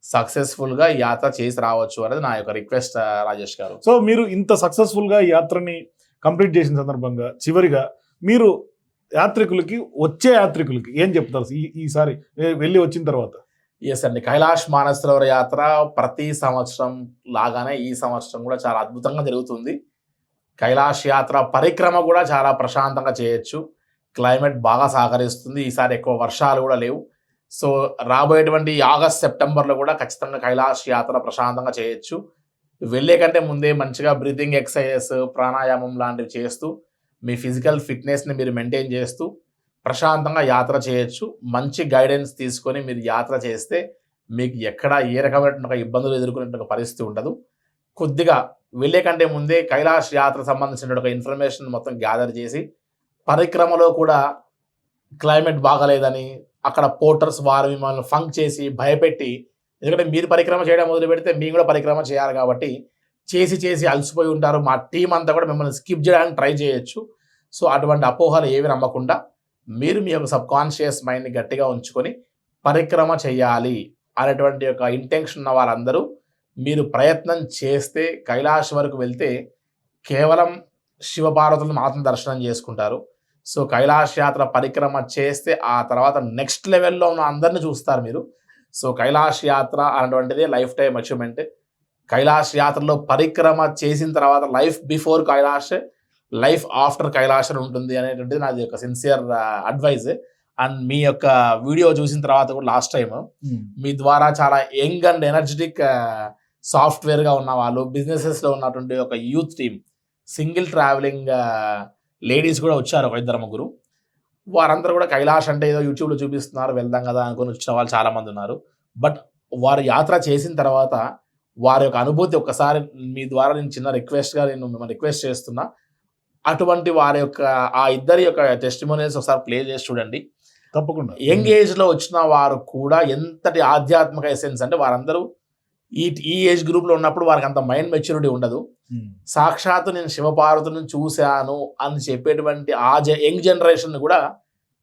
B: సక్సెస్ఫుల్గా యాత్ర చేసి రావచ్చు అనేది నా యొక్క రిక్వెస్ట్ రాజేష్ గారు.
A: సో మీరు ఇంత సక్సెస్ఫుల్గా ఈ యాత్రని కంప్లీట్ చేసిన సందర్భంగా చివరిగా మీరు వచ్చే యాత్రికులకి ఏం చెప్తారు ఈసారి వెళ్ళి వచ్చిన తర్వాత?
B: ఎస్ అండి, కైలాష్ మానసరోవర యాత్ర ప్రతి సంవత్సరం లాగానే ఈ సంవత్సరం కూడా చాలా అద్భుతంగా జరుగుతుంది. కైలాష్ యాత్ర పరిక్రమ కూడా చాలా ప్రశాంతంగా చేయొచ్చు. క్లైమేట్ బాగా సహకరిస్తుంది. ఈసారి ఎక్కువ వర్షాలు కూడా లేవు. సో రాబోయేటువంటి ఆగస్ట్ సెప్టెంబర్లో కూడా ఖచ్చితంగా కైలాష్ యాత్ర ప్రశాంతంగా చేయొచ్చు. వెళ్ళే కంటే ముందే మంచిగా బ్రీతింగ్ ఎక్సర్సైజెస్, ప్రాణాయామం లాంటివి చేస్తూ మీ ఫిజికల్ ఫిట్నెస్ని మీరు మెయింటైన్ చేస్తూ ప్రశాంతంగా యాత్ర చేయొచ్చు. మంచి గైడెన్స్ తీసుకొని మీరు యాత్ర చేస్తే మీకు ఎక్కడ ఏ రకమైన ఇబ్బందులు ఎదుర్కొనే పరిస్థితి ఉండదు. కొద్దిగా వెళ్ళే కంటే ముందే కైలాష్ యాత్ర సంబంధించిన ఇన్ఫర్మేషన్ మొత్తం గ్యాదర్ చేసి, పరిక్రమలో కూడా క్లైమేట్ బాగలేదని అక్కడ పోర్టర్స్ వారు మిమ్మల్ని ఫంక్ చేసి భయపెట్టి, ఎందుకంటే మీరు పరిక్రమ చేయడం మొదలు పెడితే మేము కూడా పరిక్రమ చేయాలి కాబట్టి చేసి అలసిపోయి ఉంటారు. మా టీం అంతా కూడా మిమ్మల్ని స్కిప్ చేయడానికి ట్రై చేయొచ్చు. సో అటువంటి అపోహలు ఏవి నమ్మకుండా మీరు మీ యొక్క సబ్కాన్షియస్ మైండ్ని గట్టిగా ఉంచుకొని పరిక్రమ చేయాలి అనేటువంటి యొక్క ఇంటెన్షన్ ఉన్న వాళ్ళందరూ మీరు ప్రయత్నం చేస్తే కైలాష్ వరకు వెళ్తే కేవలం శివపార్వతులను మాత్రం దర్శనం చేసుకుంటారు. సో కైలాష్ యాత్ర పరిక్రమ చేస్తే ఆ తర్వాత నెక్స్ట్ లెవెల్లో ఉన్న అందరిని చూస్తారు మీరు. సో కైలాష్ యాత్ర అనేటువంటిది లైఫ్ టైం అచీవ్మెంట్. కైలాష్ యాత్రలో పరిక్రమ చేసిన తర్వాత life before Kailash, life after Kailash అని ఉంటుంది అనేటువంటిది నాది ఒక సిన్సియర్ అడ్వైజ్. అండ్ మీ యొక్క వీడియో చూసిన తర్వాత కూడా లాస్ట్ టైం మీ ద్వారా చాలా యంగ్ అండ్ ఎనర్జెటిక్ సాఫ్ట్వేర్గా ఉన్న వాళ్ళు, బిజినెసెస్లో ఉన్నటువంటి ఒక youth team, single travelling ladies కూడా వచ్చారు, ఒక 2-3. వారందరూ కూడా కైలాష్ అంటే ఏదో యూట్యూబ్లో చూపిస్తున్నారు వెళ్దాం కదా అనుకుని వచ్చిన వాళ్ళు చాలామంది ఉన్నారు. బట్ వారు యాత్ర చేసిన తర్వాత వారి యొక్క అనుభూతి ఒక్కసారి మీ ద్వారా నేను చిన్న రిక్వెస్ట్గా నేను మిమ్మల్ని రిక్వెస్ట్ చేస్తున్నా, అటువంటి వారి యొక్క ఆ ఇద్దరి యొక్క టెస్టిమోనియల్స్ ఒకసారి ప్లే చేసి చూడండి.
A: తప్పకుండా
B: యంగ్ ఏజ్లో వచ్చిన వారు కూడా ఎంతటి ఆధ్యాత్మిక ఎసెన్స్ అంటే వారందరూ ఈ ఏజ్ గ్రూప్లో ఉన్నప్పుడు వారికి అంత మైండ్ మెచ్యూరిటీ ఉండదు. సాక్షాత్తు నేను శివపార్వతులను చూశాను అని చెప్పేటువంటి ఆ యంగ్ జనరేషన్ కూడా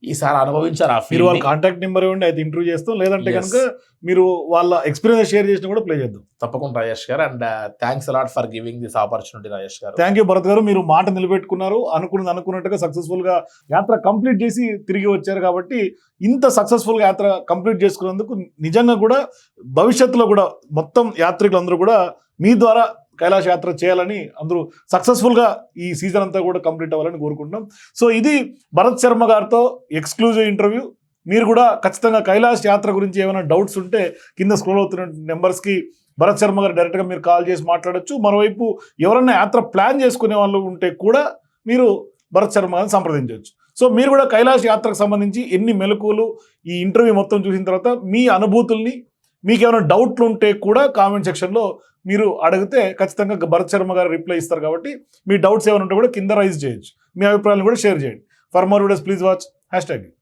B: ఈసారి అనుభవించారు.
A: మీరు వాళ్ళ కాంటాక్ట్ నెంబర్ ఇవ్వండి, అయితే ఇంటర్వ్యూ చేస్తాం. లేదంటే కనుక మీరు వాళ్ళ ఎక్స్పీరియన్స్ షేర్ చేసిన కూడా ప్లే చేద్దాం.
B: తప్పకుండా రాజేష్ గారు. And thanks a lot for giving this opportunity Rajesh గారు.
A: థ్యాంక్ యూ భరత్ గారు. మీరు మాట నిలబెట్టుకున్నారు, అనుకున్నట్టుగా సక్సెస్ఫుల్ గా యాత్ర కంప్లీట్ చేసి తిరిగి వచ్చారు. కాబట్టి ఇంత సక్సెస్ఫుల్ గా యాత్ర కంప్లీట్ చేసుకున్నందుకు నిజంగా కూడా భవిష్యత్తులో కూడా మొత్తం యాత్రికులందరూ కూడా మీ ద్వారా కైలాష్ యాత్ర చేయాలని, అందరూ సక్సెస్ఫుల్గా ఈ సీజన్ అంతా కూడా కంప్లీట్ అవ్వాలని కోరుకుంటున్నాం. సో ఇది భరత్ శర్మ గారితో ఎక్స్క్లూజివ్ ఇంటర్వ్యూ. మీరు కూడా ఖచ్చితంగా కైలాష్ యాత్ర గురించి ఏమైనా డౌట్స్ ఉంటే కింద స్క్రోల్ అవుతున్న నెంబర్స్కి భరత్ శర్మ గారు డైరెక్ట్గా మీరు కాల్ చేసి మాట్లాడచ్చు. మరోవైపు ఎవరైనా యాత్ర ప్లాన్ చేసుకునే వాళ్ళు ఉంటే కూడా మీరు భరత్ శర్మ గారిని సంప్రదించవచ్చు. సో మీరు కూడా కైలాష్ యాత్రకు సంబంధించి ఎన్ని మెలకువలు ఈ ఇంటర్వ్యూ మొత్తం చూసిన తర్వాత మీ అనుభూతుల్ని, మీకు ఏమైనా డౌట్లు ఉంటే కూడా కామెంట్ సెక్షన్లో మీరు అడిగితే ఖచ్చితంగా భరత్ శర్మ గారు రిప్లై ఇస్తారు. కాబట్టి మీ డౌట్స్ ఏమైనా ఉంటే కూడా కింద రైజ్ చేయొచ్చు. మీ అభిప్రాయాలను కూడా షేర్ చేయండి. For more videos please watch #.